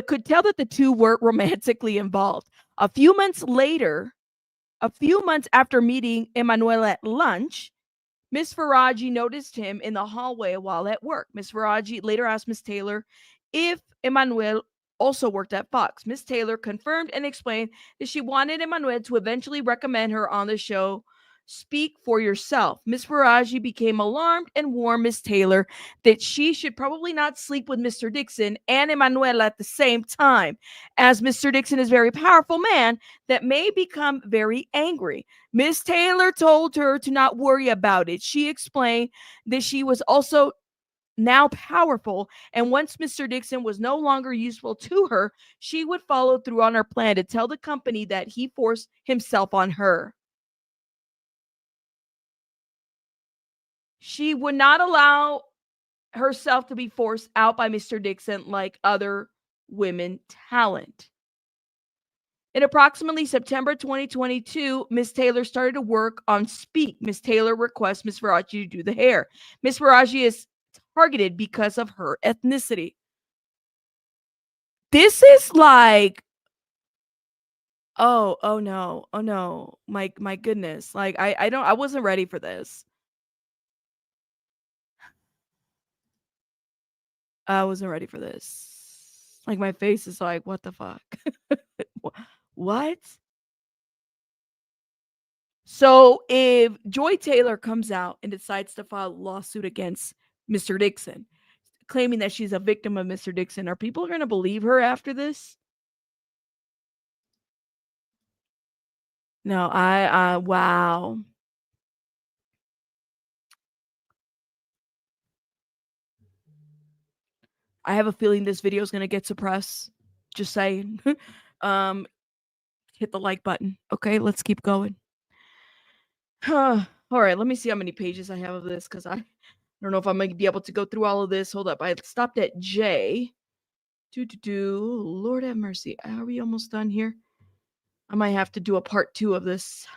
could tell that the two were romantically involved. A few months later, a few months after meeting Emmanuel at lunch, Miss Faraji noticed him in the hallway while at work. Miss Faraji later asked Miss Taylor if Emmanuel also worked at Fox. Miss Taylor confirmed and explained that she wanted Emmanuel to eventually recommend her on the show Speak for Yourself. Miss Faraji became alarmed and warned Miss Taylor that she should probably not sleep with Mr. Dixon and Emmanuel at the same time, as Mr. Dixon is a very powerful man that may become very angry. Miss Taylor told her to not worry about it. She explained that she was also now powerful, and once Mr. Dixon was no longer useful to her, she would follow through on her plan to tell the company that he forced himself on her. She would not allow herself to be forced out by Mr. Dixon like other women talent. In approximately September 2022, Miss Taylor started to work on Speak. Miss Taylor requests Miss Faraji to do the hair. Miss Faraji is targeted because of her ethnicity. This is like, oh no, my goodness. Like I wasn't ready for this. I wasn't ready for this. Like my face is like, what the fuck? What? So if Joy Taylor comes out and decides to file a lawsuit against Mr. Dixon, claiming that she's a victim of Mr. Dixon, are people going to believe her after this? No, wow. I have a feeling this video is going to get suppressed. Just saying. Hit the like button. Okay, let's keep going. All right, let me see how many pages I have of this because I don't know if I'm going to be able to go through all of this. Hold up. I stopped at J. Lord have mercy. Are we almost done here? I might have to do a part 2 of this.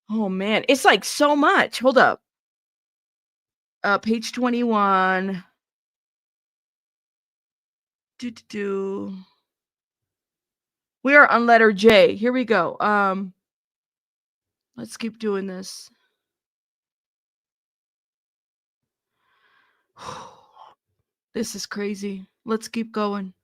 Oh man, it's like so much. Hold up. Page 21. We are on letter J. Here we go. Let's keep doing this. This is crazy. Let's keep going.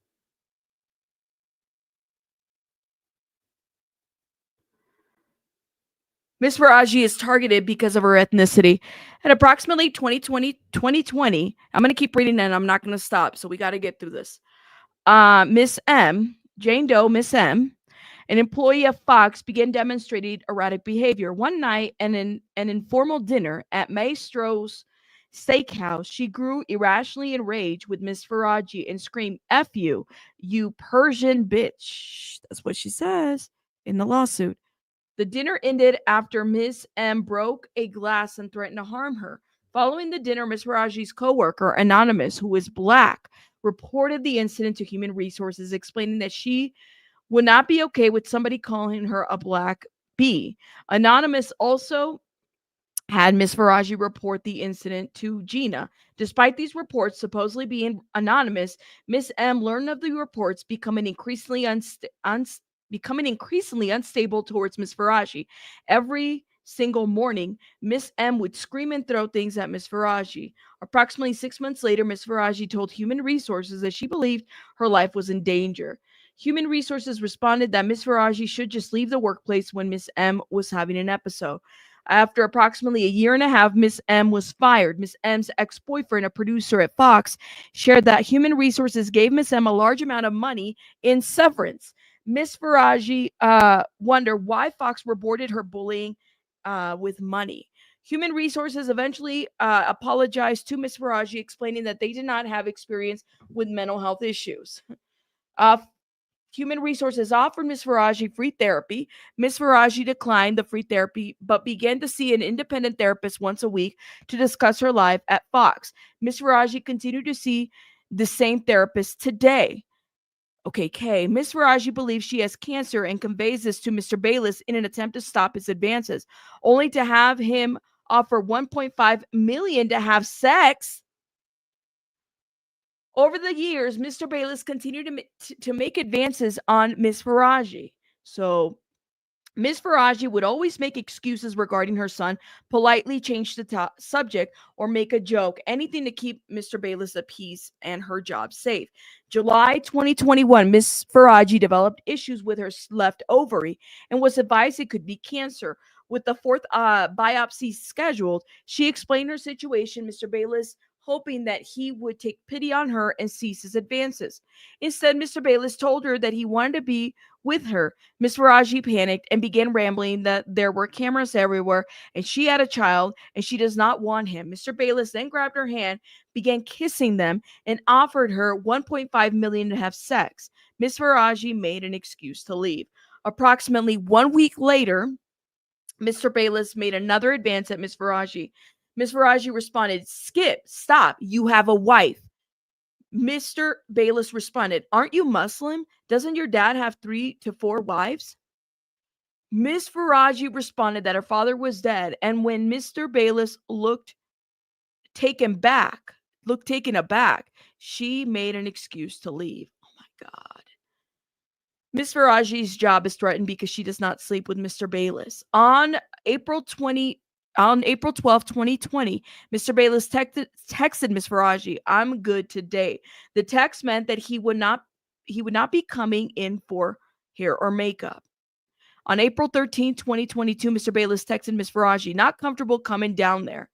Miss Faraji is targeted because of her ethnicity. At approximately 2020, I'm going to keep reading and I'm not going to stop. So we got to get through this. Miss M, Jane Doe, Miss M, an employee of Fox, began demonstrating erratic behavior. One night at an informal dinner at Maestro's Steakhouse, she grew irrationally enraged with Miss Faraji and screamed, "F you, you Persian bitch." That's what she says in the lawsuit. The dinner ended after Miss M broke a glass and threatened to harm her. Following the dinner, Miss Faraji's coworker, Anonymous, who is black, reported the incident to Human Resources, explaining that she would not be okay with somebody calling her a black bee. Anonymous also had Miss Faraji report the incident to Gina. Despite these reports supposedly being anonymous, Miss M learned of the reports, becoming increasingly unstable towards Miss Faraji. Every single morning, Miss M would scream and throw things at Miss Faraji. Approximately 6 months later, Miss Faraji told Human Resources that she believed her life was in danger. Human Resources responded that Miss Faraji should just leave the workplace when Miss M was having an episode. After approximately a year and a half, Miss M was fired. Miss M's ex-boyfriend, a producer at Fox, shared that Human Resources gave Miss M a large amount of money in severance. Miss Faraji wondered why Fox rewarded her bullying with money. Human Resources eventually apologized to Miss Faraji, explaining that they did not have experience with mental health issues. Human Resources offered Miss Faraji free therapy. Miss Faraji declined the free therapy, but began to see an independent therapist once a week to discuss her life at Fox. Miss Faraji continued to see the same therapist today. Okay, K. Miss Faraji believes she has cancer and conveys this to Mr. Bayless in an attempt to stop his advances, only to have him offer 1.5 million to have sex. Over the years, Mr. Bayless continued to make advances on Miss Faraji. So Ms. Faraji would always make excuses regarding her son, politely change the subject, or make a joke, anything to keep Mr. Bayless at peace and her job safe. July 2021, Ms. Faraji developed issues with her left ovary and was advised it could be cancer. With the fourth biopsy scheduled, she explained her situation. Mr. Bayless hoping that he would take pity on her and cease his advances. Instead, Mr. Bayless told her that he wanted to be with her. Miss Faraji panicked and began rambling that there were cameras everywhere and she had a child and she does not want him. Mr. Bayless then grabbed her hand, began kissing them, and offered her 1.5 million to have sex. Miss Faraji made an excuse to leave. Approximately 1 week later, Mr. Bayless made another advance at Miss Faraji. Miss Faraji responded, "Skip, stop. You have a wife." Mr. Bayless responded, "Aren't you Muslim? Doesn't your dad have 3 to 4 wives?" Miss Faraji responded that her father was dead, and when Mr. Bayless looked taken aback, she made an excuse to leave. Oh my God. Miss Faraji's job is threatened because she does not sleep with Mr. Bayless. On April 12th, 2020, Mr. Bayless texted Miss Faraji, "I'm good today." The text meant that he would not be coming in for hair or makeup. On April 13th, 2022, Mr. Bayless texted Miss Faraji, "Not comfortable coming down there.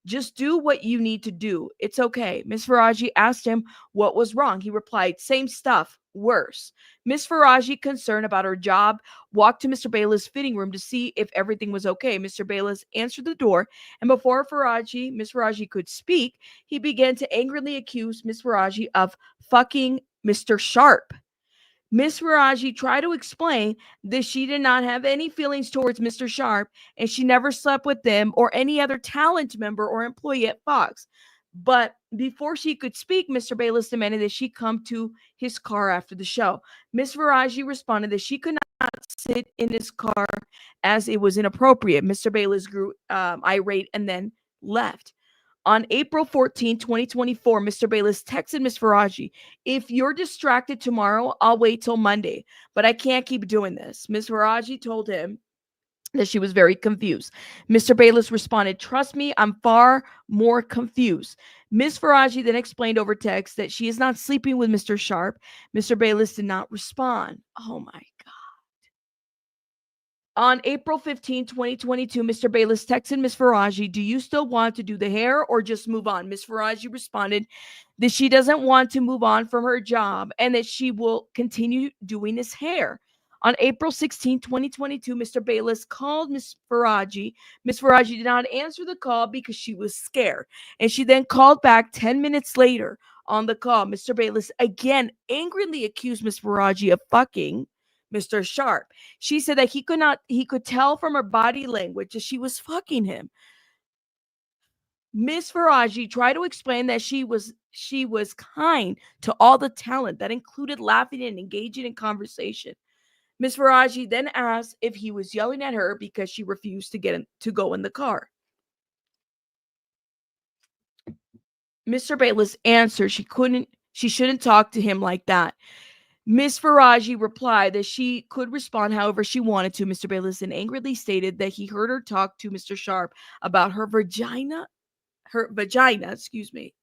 Just do what you need to do. It's okay." Miss Faraji asked him what was wrong. He replied, "Same stuff, worse." Miss Faraji, concerned about her job, walked to Mr. Bayless' fitting room to see if everything was okay. Mr. Bayless answered the door, and before Miss Faraji could speak, he began to angrily accuse Miss Faraji of fucking Mr. Sharpe. Miss Faraji tried to explain that she did not have any feelings towards Mr. Sharpe and she never slept with them or any other talent member or employee at Fox. But before she could speak, Mr. Bayless demanded that she come to his car after the show. Miss Faraji responded that she could not sit in his car as it was inappropriate. Mr. Bayless grew irate and then left. On April 14, 2024, Mr. Bayless texted Miss Faraji, "If you're distracted tomorrow, I'll wait till Monday, but I can't keep doing this." Miss Faraji told him that she was very confused. Mr. Bayless responded, "Trust me, I'm far more confused." Miss Faraji then explained over text that she is not sleeping with Mr. Sharpe. Mr. Bayless did not respond. Oh my God. On April 15, 2022, Mr. Bayless texted Miss Faraji, "Do you still want to do the hair or just move on?" Miss Faraji responded that she doesn't want to move on from her job and that she will continue doing his hair. On April 16, 2022, Mr. Bayless called Miss Faraji. Miss Faraji did not answer the call because she was scared, and she then called back 10 minutes later. On the call, Mr. Bayless again angrily accused Miss Faraji of fucking Mr. Sharpe. She said that he could tell from her body language that she was fucking him. Miss Faraji tried to explain that she was kind to all the talent that included laughing and engaging in conversation. Miss Faraji then asked if he was yelling at her because she refused to go in the car. Mr. Bayless answered she shouldn't talk to him like that. Miss Faraji replied that she could respond however she wanted to. Mr. Bayless then angrily stated that he heard her talk to Mr. Sharpe about her vagina, excuse me.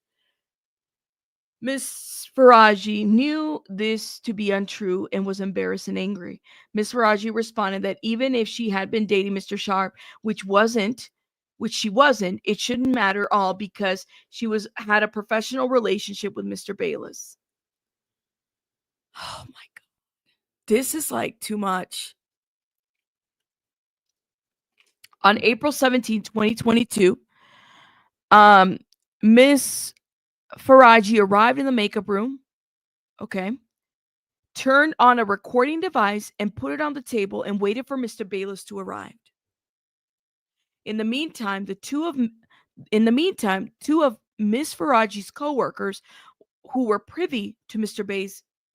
Miss Faraji knew this to be untrue and was embarrassed and angry. Miss Faraji responded that even if she had been dating Mr. Sharpe, which she wasn't, it shouldn't matter all because she had a professional relationship with Mr. Bayless. Oh my God. This is like too much. On April 17, 2022, Miss Faraji arrived in the makeup room, okay, turned on a recording device and put it on the table and waited for Mr. Bayless to arrive. In the meantime, two of Miss Faraji's coworkers who were privy to Mr.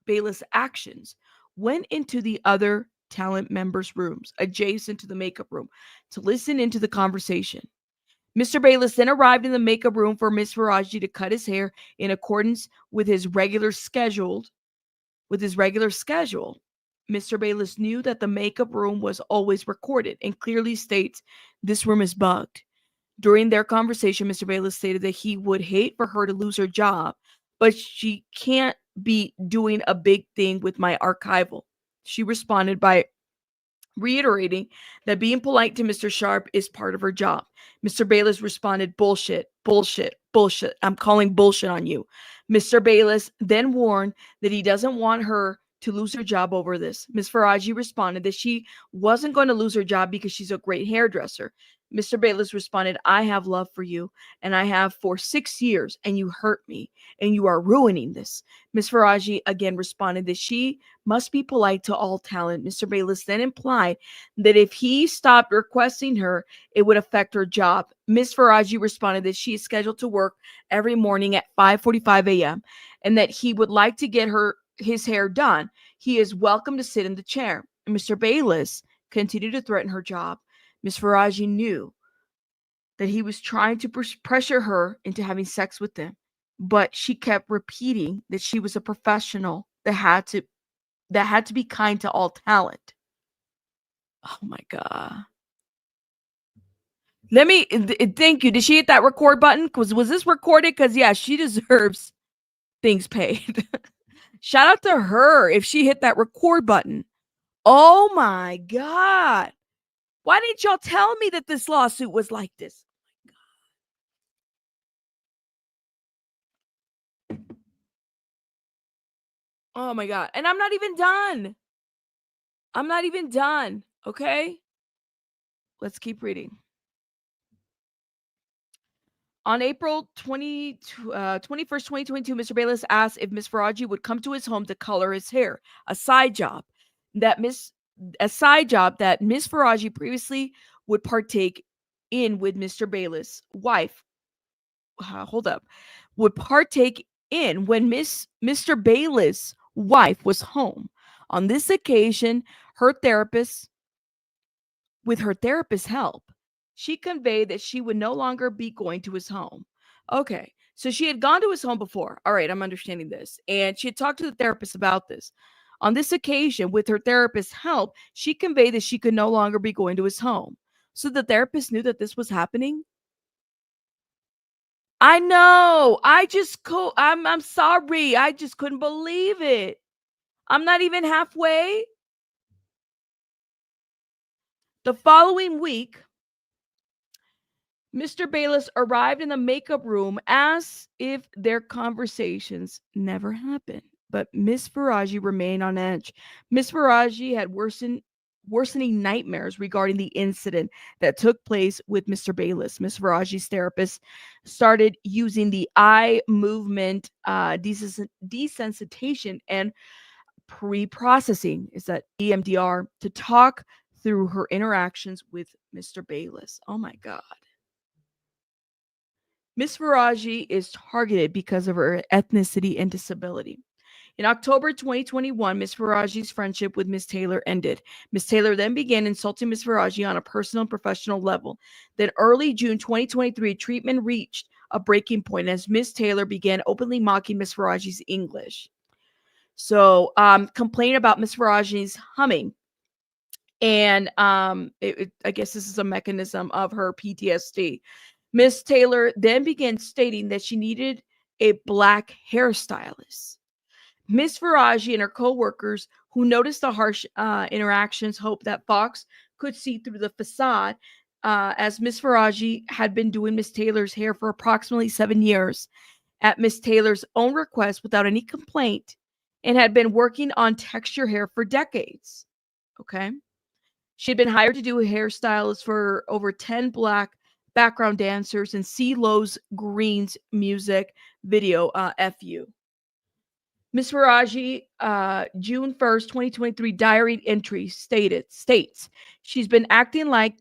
Bayless' actions, went into the other talent members' rooms adjacent to the makeup room to listen into the conversation. Mr. Bayless then arrived in the makeup room for Miss Faraji to cut his hair in accordance with his regular schedule. Mr. Bayless knew that the makeup room was always recorded and clearly states this room is bugged. During their conversation, Mr. Bayless stated that he would hate for her to lose her job, but she can't be doing a big thing with my archival. She responded by reiterating that being polite to Mr. Sharpe is part of her job. Mr. Bayless responded, bullshit, bullshit, bullshit. I'm calling bullshit on you. Mr. Bayless then warned that he doesn't want her to lose her job over this. Ms. Faraji responded that she wasn't going to lose her job because she's a great hairdresser. Mr. Bayless responded, I have love for you, and I have for 6 years, and you hurt me, and you are ruining this. Ms. Faraji again responded that she must be polite to all talent. Mr. Bayless then implied that if he stopped requesting her, it would affect her job. Ms. Faraji responded that she is scheduled to work every morning at 5:45 a.m. and that he would like to get his hair done. He is welcome to sit in the chair. And Mr. Bayless continued to threaten her job. Ms. Faraji knew that he was trying to pressure her into having sex with him, but she kept repeating that she was a professional that had to be kind to all talent. Oh my God. Thank you. Did she hit that record button? Was this recorded? Because yeah, she deserves things paid. Shout out to her if she hit that record button. Oh my God. Why didn't y'all tell me that this lawsuit was like this? Oh my God. And I'm not even done. Okay. Let's keep reading. On April 21st, 2022, Mr. Bayless asked if Ms. Faraji would come to his home to color his hair, a side job that Ms. Faraji previously would partake in with Mr. Bayless' wife. Would partake in when Mr. Bayless' wife was home. On this occasion, with her therapist's help, she conveyed that she would no longer be going to his home. Okay, so she had gone to his home before. All right, I'm understanding this. And she had talked to the therapist about this. On this occasion, with her therapist's help, she conveyed that she could no longer be going to his home. So the therapist knew that this was happening. I know. I'm sorry. I just couldn't believe it. I'm not even halfway. The following week, Mr. Bayless arrived in the makeup room as if their conversations never happened. But Miss Faraji remained on edge. Miss Faraji had worsening nightmares regarding the incident that took place with Mr. Bayless. Miss Faraji's therapist started using the eye movement desensitization and pre-processing, is that EMDR, to talk through her interactions with Mr. Bayless. Oh my God. Miss Faraji is targeted because of her ethnicity and disability. In October 2021, Miss Faraji's friendship with Miss Taylor ended. Miss Taylor then began insulting Miss Faraji on a personal and professional level. Then early June 2023, treatment reached a breaking point as Miss Taylor began openly mocking Miss Faraji's English. So, complain about Miss Faraji's humming. And I guess this is a mechanism of her PTSD. Miss Taylor then began stating that she needed a black hairstylist. Miss Faraji and her co-workers, who noticed the harsh interactions, hoped that Fox could see through the facade, as Miss Faraji had been doing Miss Taylor's hair for approximately 7 years at Miss Taylor's own request without any complaint, and had been working on texture hair for decades. Okay. She had been hired to do a hairstylist for over 10 black background dancers in CeeLo's Green's music video, FU. Miss Faraji, June 1st, 2023, diary entry states, she's been acting like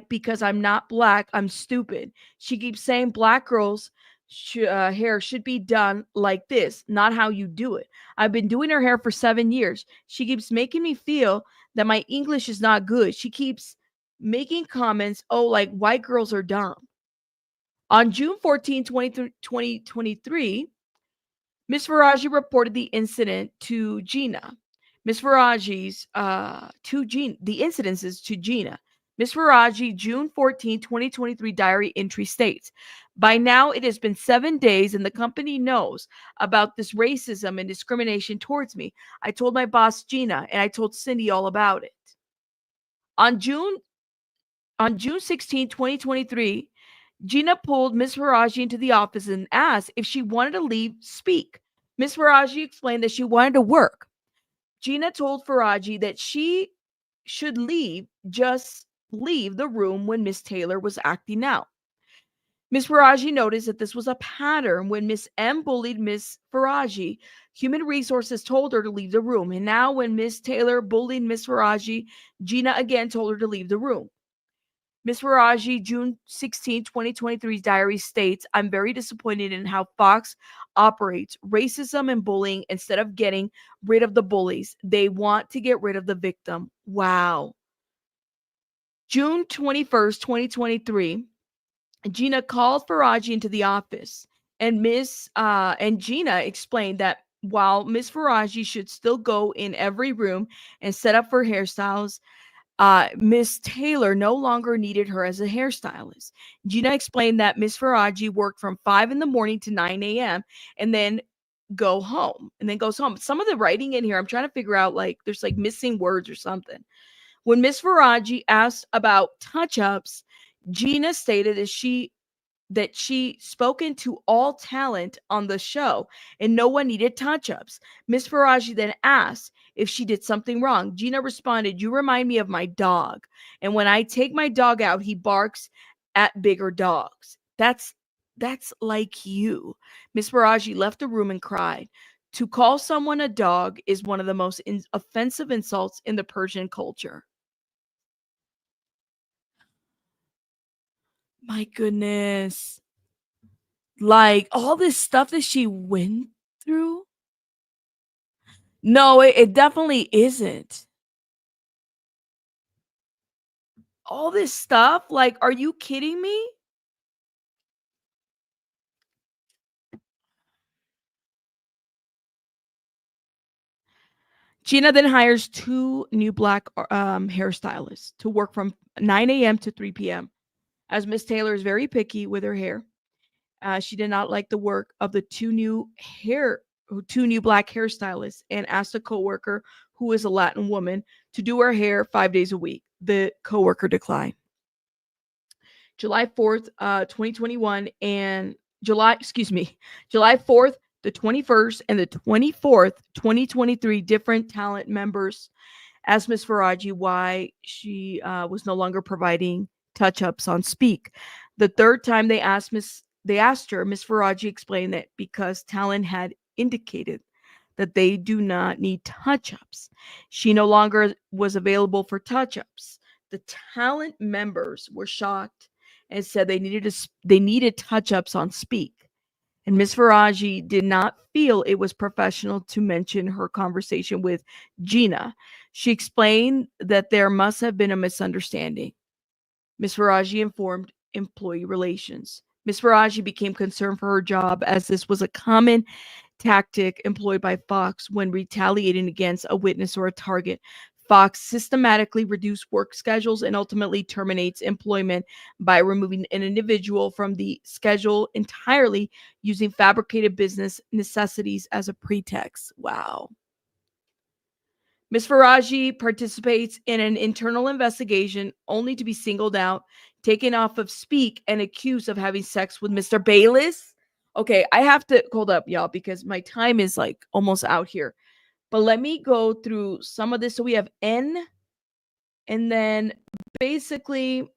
because I'm not black, I'm stupid. She keeps saying black girls hair should be done like this, not how you do it. I've been doing her hair for 7 years. She keeps making me feel that my English is not good. She keeps making comments, oh, like white girls are dumb. On June 14, 2023, Ms. Faraji reported the incident to Gina. Ms. Faraji's the incidences to Gina. Ms. Faraji, June 14, 2023 diary entry states, by now it has been 7 days and the company knows about this racism and discrimination towards me. I told my boss Gina and I told Cindy all about it. On June on June 16, 2023, Gina pulled Miss Faraji into the office and asked if she wanted to leave speak. Miss Faraji explained that she wanted to work. Gina told Faraji that she should just leave the room when Miss Taylor was acting out. Miss Faraji noticed that this was a pattern. When Miss M bullied Miss Faraji, Human Resources told her to leave the room. And now when Miss Taylor bullied Miss Faraji, Gina again told her to leave the room. Ms. Faraji, June 16, 2023's diary states, I'm very disappointed in how Fox operates racism and bullying. Instead of getting rid of the bullies, they want to get rid of the victim. Wow. June 21st, 2023, Gina called Faraji into the office, and Gina explained that while Ms. Faraji should still go in every room and set up for hairstyles, Miss Taylor no longer needed her as a hairstylist. Gina explained that Miss Faraji worked from 5 in the morning to 9 a.m. and then goes home. Some of the writing in here, I'm trying to figure out, like, there's like missing words or something. When Miss Faraji asked about touch-ups, Gina stated that she spoken to all talent on the show and no one needed touch-ups. Miss Faraji then asked if she did something wrong. Gina responded, you remind me of my dog. And when I take my dog out, he barks at bigger dogs. That's like you. Miss Faraji left the room and cried. To call someone a dog is one of the most offensive insults in the Persian culture. My goodness. Like all this stuff that she went through. No, it definitely isn't. All this stuff, like, are you kidding me? Gina then hires 2 new black hairstylists to work from 9 a.m. to 3 p.m. As Miss Taylor is very picky with her hair, she did not like the work of the 2 new black hairstylists and asked a coworker, who is a Latin woman, to do her hair 5 days a week. The coworker declined. July 4th, 2021, and July 4th, the 21st, and the 24th, 2023, different talent members asked Ms. Faraji why she was no longer providing touch-ups on Speak. The third time they asked her, Ms. Faraji explained that because talent had indicated that they do not need touch-ups, she no longer was available for touch-ups. The talent members were shocked and said they needed touch-ups on Speak. And Ms. Faraji did not feel it was professional to mention her conversation with Gina. She explained that there must have been a misunderstanding. Ms. Faraji informed employee relations. Ms. Faraji became concerned for her job, as this was a common tactic employed by Fox when retaliating against a witness or a target. Fox systematically reduced work schedules and ultimately terminates employment by removing an individual from the schedule entirely, using fabricated business necessities as a pretext. Wow. Ms. Faraji participates in an internal investigation only to be singled out, taken off of Speak, and accused of having sex with Mr. Bayless. Okay, I have to hold up, y'all, because my time is like almost out here. But let me go through some of this. So we have N, and then basically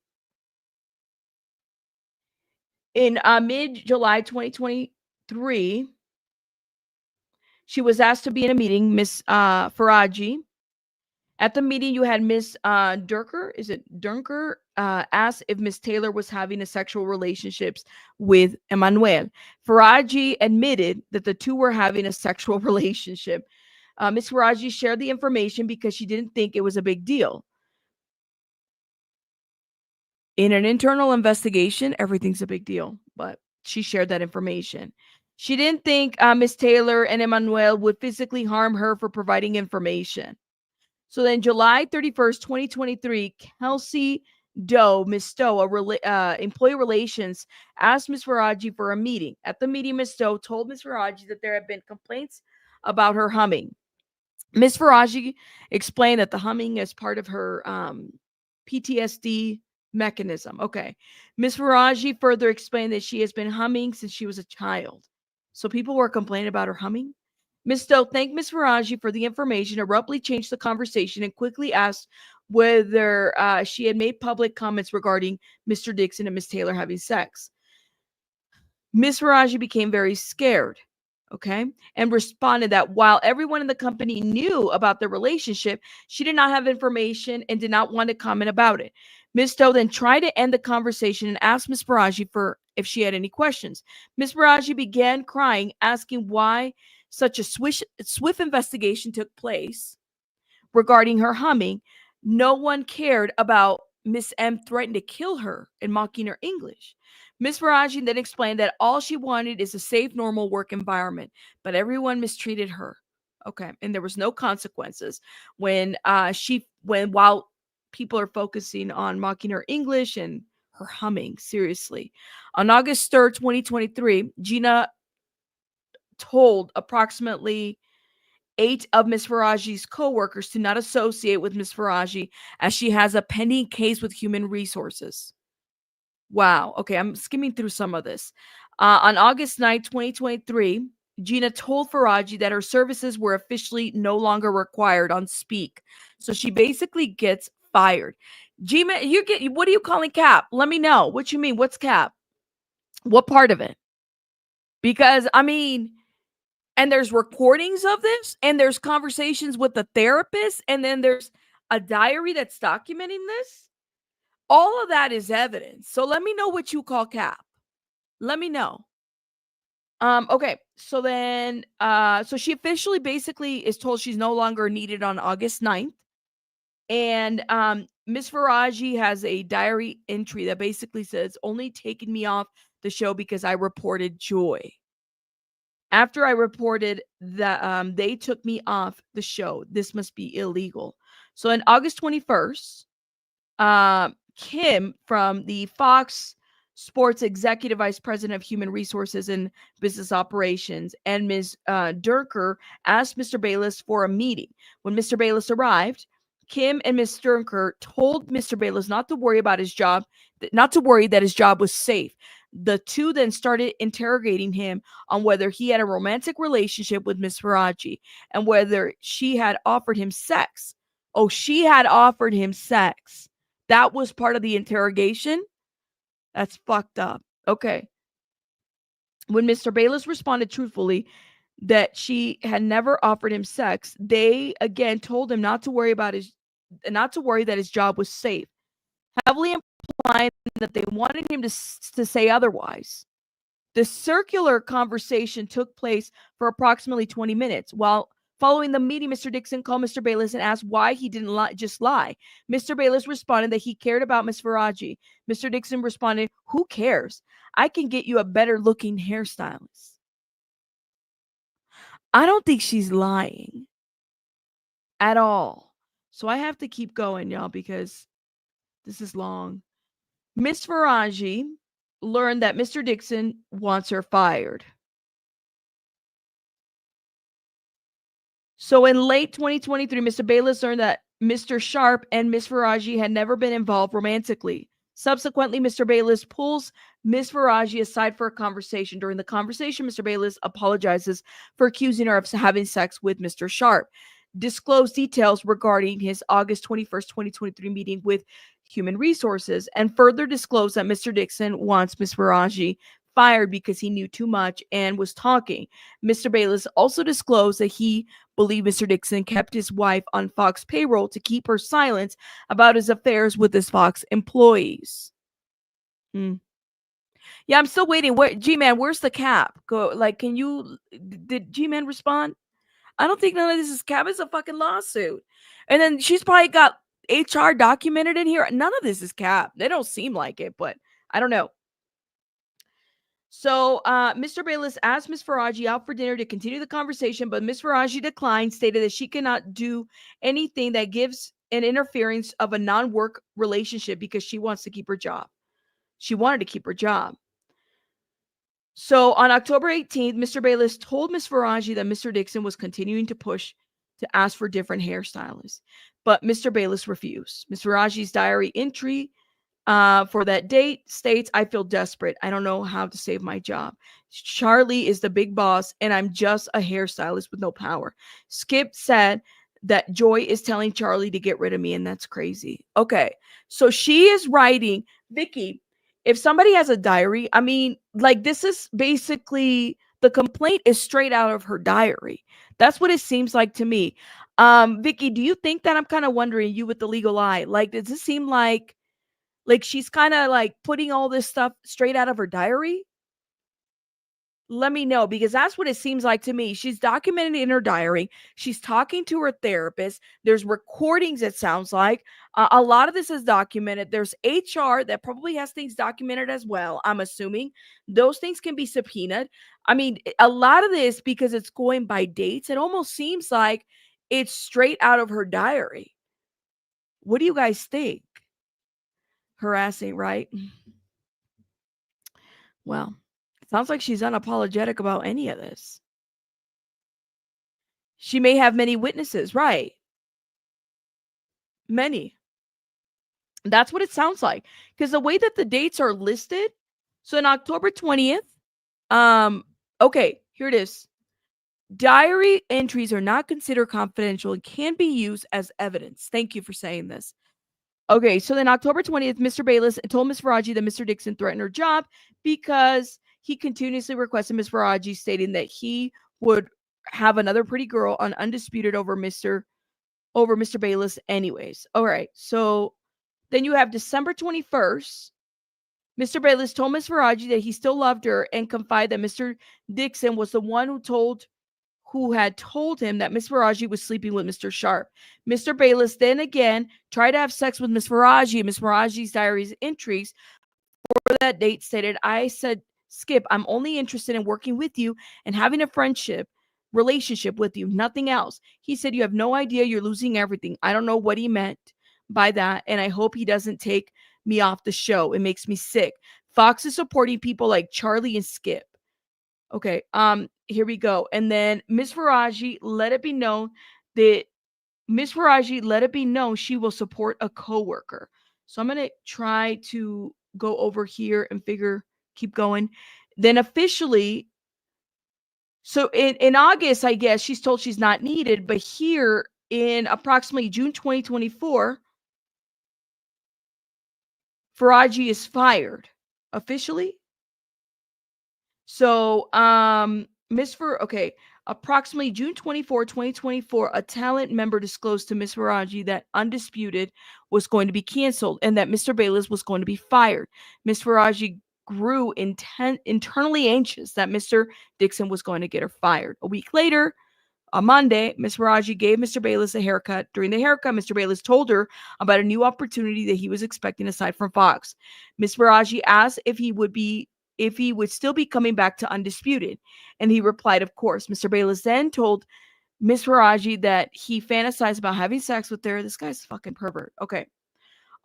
in mid-July 2023, she was asked to be in a meeting, Miss Faraji, At the meeting, you had Miss Durker, is it Dunker, asked if Miss Taylor was having a sexual relationships with Emmanuel. Faraji admitted that the two were having a sexual relationship. Miss Faraji shared the information because she didn't think it was a big deal. In an internal investigation, everything's a big deal, but she shared that information. She didn't think Miss Taylor and Emmanuel would physically harm her for providing information. So then July 31st, 2023, Kelsey Doe, Miss Stowe, employee relations, asked Miss Faraji for a meeting. At the meeting, Miss Stowe told Miss Faraji that there had been complaints about her humming. Miss Faraji explained that the humming is part of her PTSD mechanism. Okay. Miss Faraji further explained that she has been humming since she was a child. So people were complaining about her humming. Ms. Stowe thanked Ms. Faraji for the information, abruptly changed the conversation, and quickly asked whether she had made public comments regarding Mr. Dixon and Ms. Taylor having sex. Ms. Faraji became very scared, okay, and responded that while everyone in the company knew about the relationship, she did not have information and did not want to comment about it. Ms. Stowe then tried to end the conversation and asked Ms. Faraji for if she had any questions. Ms. Faraji began crying, asking why such a swift investigation took place regarding her humming. No one cared about Miss M threatening to kill her and mocking her English. Miss Faraji then explained that all she wanted is a safe, normal work environment, but everyone mistreated her. Okay, and there was no consequences when while people are focusing on mocking her English and her humming. Seriously, on August 3rd, 2023, Gina told approximately 8 of Ms. Faraji's co-workers to not associate with Ms. Faraji as she has a pending case with Human Resources. Wow. Okay, I'm skimming through some of this. On August 9th, 2023, Gina told Faraji that her services were officially no longer required on Speak. So she basically gets fired. Gina, what are you calling cap? Let me know. What you mean? What's cap? What part of it? Because I mean, and there's recordings of this, and there's conversations with the therapist, and then there's a diary that's documenting this. All of that is evidence. So let me know what you call cap. Let me know. Okay. So then so she officially basically is told she's no longer needed on August 9th. And Miss Faraji has a diary entry that basically says, only taking me off the show because I reported Joy. After I reported that they took me off the show. This must be illegal. So on August 21st, Kim from the Fox Sports Executive Vice President of Human Resources and Business Operations and Ms. Durker asked Mr. Bayless for a meeting. When Mr. Bayless arrived, Kim and Ms. Durker told Mr. Bayless not to worry about his job, not to worry that his job was safe. The two then started interrogating him on whether he had a romantic relationship with Ms. Faraji and whether she had offered him sex. Oh, she had offered him sex. That was part of the interrogation? That's fucked up. Okay. When Mr. Bayless responded truthfully that she had never offered him sex, they again told him not to worry that his job was safe, heavily implying that they wanted him to say otherwise. The circular conversation took place for approximately 20 minutes. While following the meeting, Mr. Dixon called Mr. Bayless and asked why he didn't just lie. Mr. Bayless responded that he cared about Ms. Faraji. Mr. Dixon responded, who cares? I can get you a better looking hairstylist. I don't think she's lying at all. So I have to keep going, y'all, because this is long. Ms. Faraji learned that Mr. Dixon wants her fired. So in late 2023, Mr. Bayless learned that Mr. Sharpe and Ms. Faraji had never been involved romantically. Subsequently, Mr. Bayless pulls Ms. Faraji aside for a conversation. During the conversation, Mr. Bayless apologizes for accusing her of having sex with Mr. Sharpe, disclosed details regarding his August 21st, 2023 meeting with Human Resources, and further disclosed that Mr. Dixon wants Ms. Faraji fired because he knew too much and was talking. Mr. Bayless also disclosed that he believe Mr. Dixon kept his wife on Fox payroll to keep her silent about his affairs with his Fox employees. Yeah, I'm still waiting. Where G-Man, where's the cap? Go, like, can you did G-Man respond? I don't think none of this is cap. It's a fucking lawsuit. And then she's probably got HR documented in here. None of this is cap. They don't seem like it, but I don't know. So Mr. Bayless asked Ms. Faraji out for dinner to continue the conversation, but Ms. Faraji declined, stated that she cannot do anything that gives an interference of a non-work relationship because she wants to keep her job. She wanted to keep her job. So on October 18th, Mr. Bayless told Ms. Faraji that Mr. Dixon was continuing to push to ask for different hairstylists, but Mr. Bayless refused. Ms. Faraji's diary entry for that date states, "I feel desperate. I don't know how to save my job. Charlie is the big boss, and I'm just a hairstylist with no power." Skip said that Joy is telling Charlie to get rid of me, and that's crazy. Okay, so she is writing, Vicky, if somebody has a diary, I mean, like, this is basically, the complaint is straight out of her diary. That's what it seems like to me. Vicky, do you think that, I'm kind of wondering, you with the legal eye, like, does it seem like she's kind of like putting all this stuff straight out of her diary? Let me know, because that's what it seems like to me. She's documenting in her diary. She's talking to her therapist. There's recordings, it sounds like. A lot of this is documented. There's HR that probably has things documented as well, I'm assuming. Those things can be subpoenaed. I mean, a lot of this, because it's going by dates, it almost seems like it's straight out of her diary. What do you guys think? Harassing, right? Well, it sounds like she's unapologetic about any of this. She may have many witnesses, right? Many. That's what it sounds like. Because the way that the dates are listed, so in October 20th, okay, here it is. Diary entries are not considered confidential and can be used as evidence. Thank you for saying this. Okay, so then October 20th, Mr. Bayless told Ms. Faraji that Mr. Dixon threatened her job because he continuously requested Ms. Faraji, stating that he would have another pretty girl on Undisputed over Mr. Bayless anyways. All right, so then you have December 21st. Mr. Bayless told Ms. Faraji that he still loved her and confided that Mr. Dixon was the one who had told him that Miss Faraji was sleeping with Mr. Sharpe. Mr. Bayless then again tried to have sex with Miss Faraji. Miss Faraji's diary's entries for that date stated, "I said, Skip, I'm only interested in working with you and having a relationship with you, nothing else." He said, "You have no idea, you're losing everything." I don't know what he meant by that, and I hope he doesn't take me off the show. It makes me sick. Fox is supporting people like Charlie and Skip. Okay, here we go. And then Miss Faraji let it be known she will support a coworker. So I'm gonna try to go over here and keep going. Then officially, so in August, I guess she's told she's not needed, but here in approximately June 2024, Faraji is fired officially. So, approximately June 24, 2024, a talent member disclosed to Miss Faraji that Undisputed was going to be canceled and that Mr. Bayless was going to be fired. Miss Faraji grew internally anxious that Mr. Dixon was going to get her fired. A week later, on Monday, Miss Faraji gave Mr. Bayless a haircut. During the haircut, Mr. Bayless told her about a new opportunity that he was expecting aside from Fox. Miss Faraji asked if he would still be coming back to Undisputed, and he replied, "Of course." Mr. Bayless then told Miss Faraji that he fantasized about having sex with her. This guy's a fucking pervert. Okay.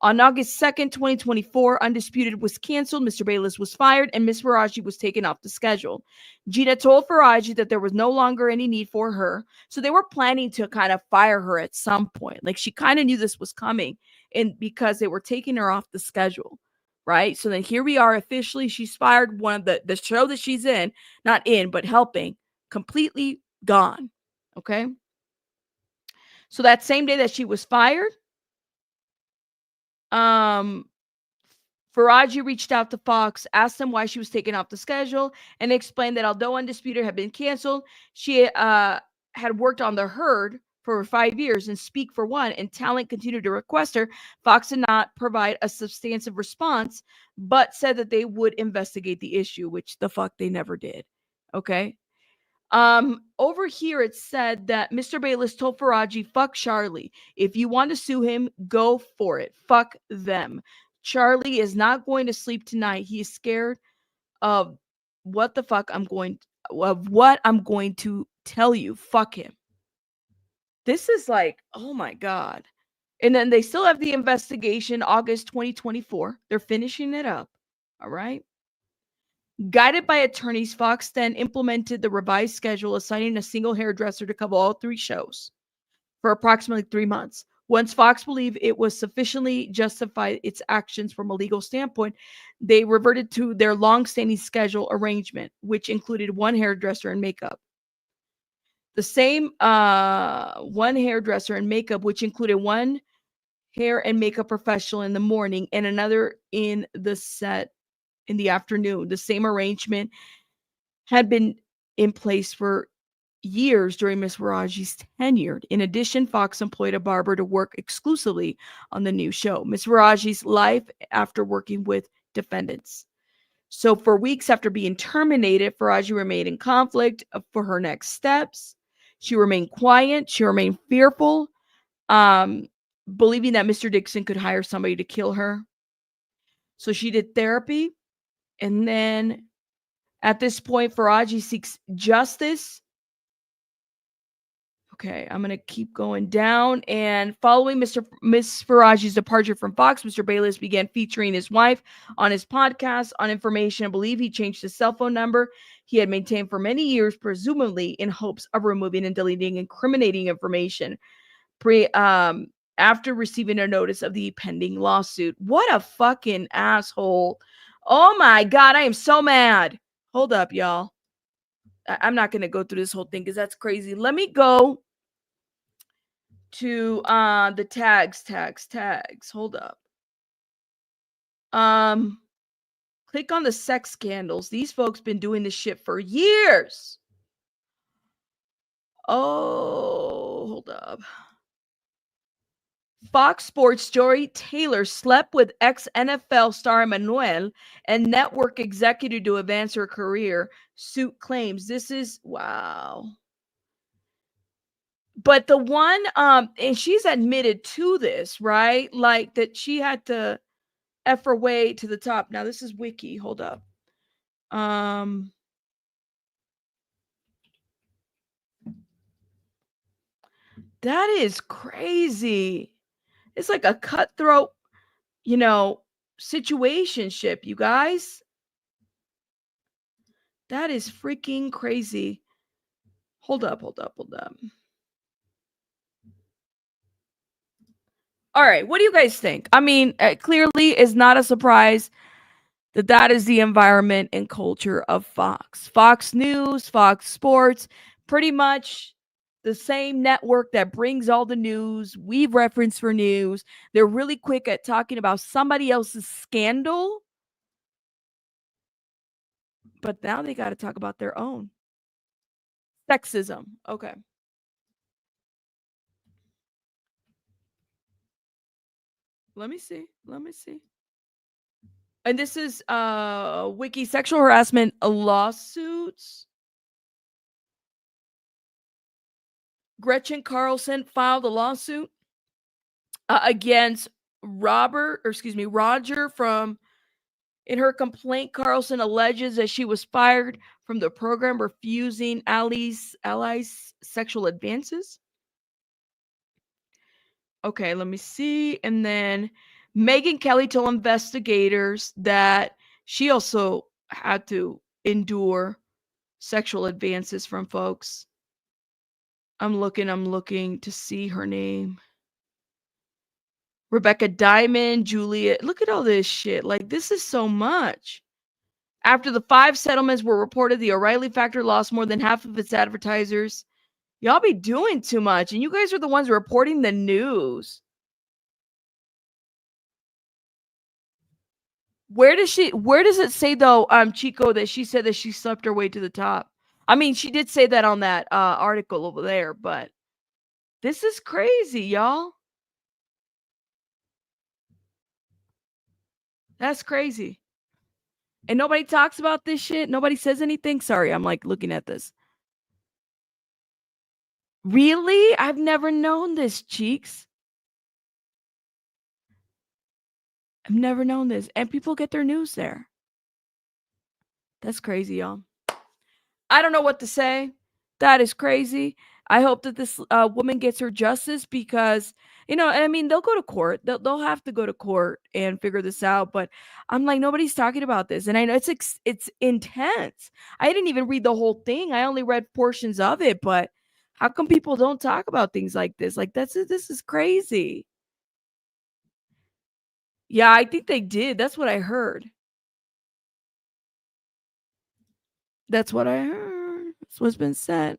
On August 2nd, 2024, Undisputed was canceled, Mr. Bayless was fired, and Miss Faraji was taken off the schedule. Gina told Faraji that there was no longer any need for her, so they were planning to kind of fire her at some point. Like, she kind of knew this was coming, and because they were taking her off the schedule, right? So then here we are officially. She's fired. One of the show that she's in, not in, but helping, completely gone. Okay? So that same day that she was fired, Faraji reached out to Fox, asked them why she was taken off the schedule, and explained that although Undisputed had been canceled, she had worked on The Herd for 5 years and Speak for One, and talent continued to request her, Fox did not provide a substantive response, but said that they would investigate the issue, which the fuck they never did. Okay. Over here it said that Mr. Bayless told Faraji, fuck Charlie. If you want to sue him, go for it. Fuck them. Charlie is not going to sleep tonight. He is scared of what I'm going to tell you. Fuck him. This is like, oh my God. And then they still have the investigation, August 2024. They're finishing it up. All right. Guided by attorneys, Fox then implemented the revised schedule, assigning a single hairdresser to cover all 3 shows for approximately 3 months. Once Fox believed it was sufficiently justified its actions from a legal standpoint, they reverted to their long-standing schedule arrangement, which included 1 hairdresser and makeup. The same 1 hairdresser and makeup, which included 1 hair and makeup professional in the morning and another in the set in the afternoon. The same arrangement had been in place for years during Ms. Faraji's tenure. In addition, Fox employed a barber to work exclusively on the new show. Ms. Faraji's life after working with defendants. So for weeks after being terminated, Faraji remained in conflict for her next steps. She remained quiet. She remained fearful, believing that Mr. Dixon could hire somebody to kill her. So she did therapy. And then at this point, Faraji seeks justice. Okay, I'm going to keep going down. And following Miss Faraji's departure from Fox, Mr. Bayless began featuring his wife on his podcast on information. I believe he changed his cell phone number he had maintained for many years, presumably in hopes of removing and deleting incriminating information after receiving a notice of the pending lawsuit. What a fucking asshole. Oh my God, I am so mad. Hold up, y'all. I'm not going to go through this whole thing because that's crazy. Let me go to the tags. Hold up. Click on the sex scandals. These folks been doing this shit for years. Oh, hold up. Fox Sports Jory Taylor slept with ex-NFL star Emmanuel and network executive to advance her career. Suit claims. This is, wow. But the one, and she's admitted to this, right? Like that she had to F her way to the top. Now this is Wiki. Hold up. That is crazy. It's like a cutthroat, situationship, you guys. That is freaking crazy. Hold up. All right, what do you guys think? I mean, clearly it's not a surprise that is the environment and culture of Fox. Fox News, Fox Sports, pretty much the same network that brings all the news. We've referenced for news. They're really quick at talking about somebody else's scandal. But now they got to talk about their own. Sexism. Okay. Let me see. And this is Wiki sexual harassment lawsuits. Gretchen Carlson filed a lawsuit against Roger from. In her complaint, Carlson alleges that she was fired from the program, refusing allies' sexual advances. Okay, let me see. And then Megyn Kelly told investigators that she also had to endure sexual advances from folks. I'm looking to see her name. Rebecca Diamond, Juliet. Look at all this shit. Like, this is so much. After the 5 settlements were reported, the O'Reilly Factor lost more than half of its advertisers. Y'all be doing too much, and you guys are the ones reporting the news. Where does it say though, Chico, that she said that she slept her way to the top? I mean, she did say that on that article over there, but this is crazy, y'all. That's crazy. And nobody talks about this shit. Nobody says anything. Sorry, I'm like looking at this. Really? I've never known this, Cheeks. I've never known this. And people get their news there. That's crazy, y'all. I don't know what to say. That is crazy. I hope that this woman gets her justice because, I mean, they'll go to court. They'll have to go to court and figure this out. But I'm like, nobody's talking about this. And I know it's intense. I didn't even read the whole thing. I only read portions of it. But how come people don't talk about things like this? Like, this is crazy. Yeah, I think they did. That's what I heard. That's what I heard. That's what's been said.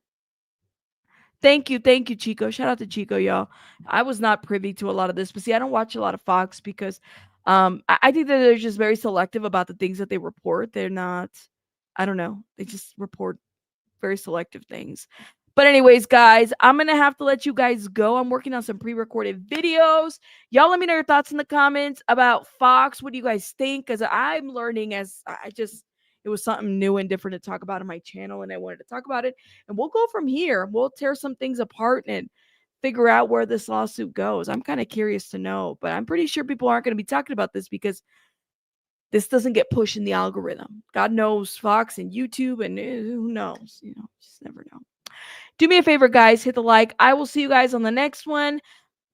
Thank you, Chico. Shout out to Chico, y'all. I was not privy to a lot of this, but see, I don't watch a lot of Fox because I think that they're just very selective about the things that they report. They're not, I don't know, they just report very selective things. But anyways, guys, I'm going to have to let you guys go. I'm working on some pre-recorded videos. Y'all let me know your thoughts in the comments about Fox. What do you guys think? Because I'm learning as it was something new and different to talk about on my channel, and I wanted to talk about it. And we'll go from here. We'll tear some things apart and figure out where this lawsuit goes. I'm kind of curious to know, but I'm pretty sure people aren't going to be talking about this because this doesn't get pushed in the algorithm. God knows Fox and YouTube, and who knows? Just never know. Do me a favor, guys. Hit the like. I will see you guys on the next one.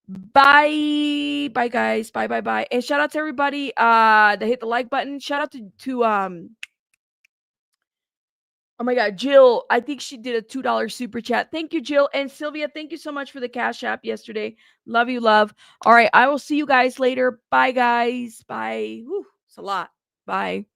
Bye. Bye, guys. Bye, bye, bye. And shout out to everybody that hit the like button. Shout out to oh my God, Jill. I think she did a $2 super chat. Thank you, Jill. And Sylvia, thank you so much for the Cash App yesterday. Love you, love. All right. I will see you guys later. Bye, guys. Bye. Whew, it's a lot. Bye.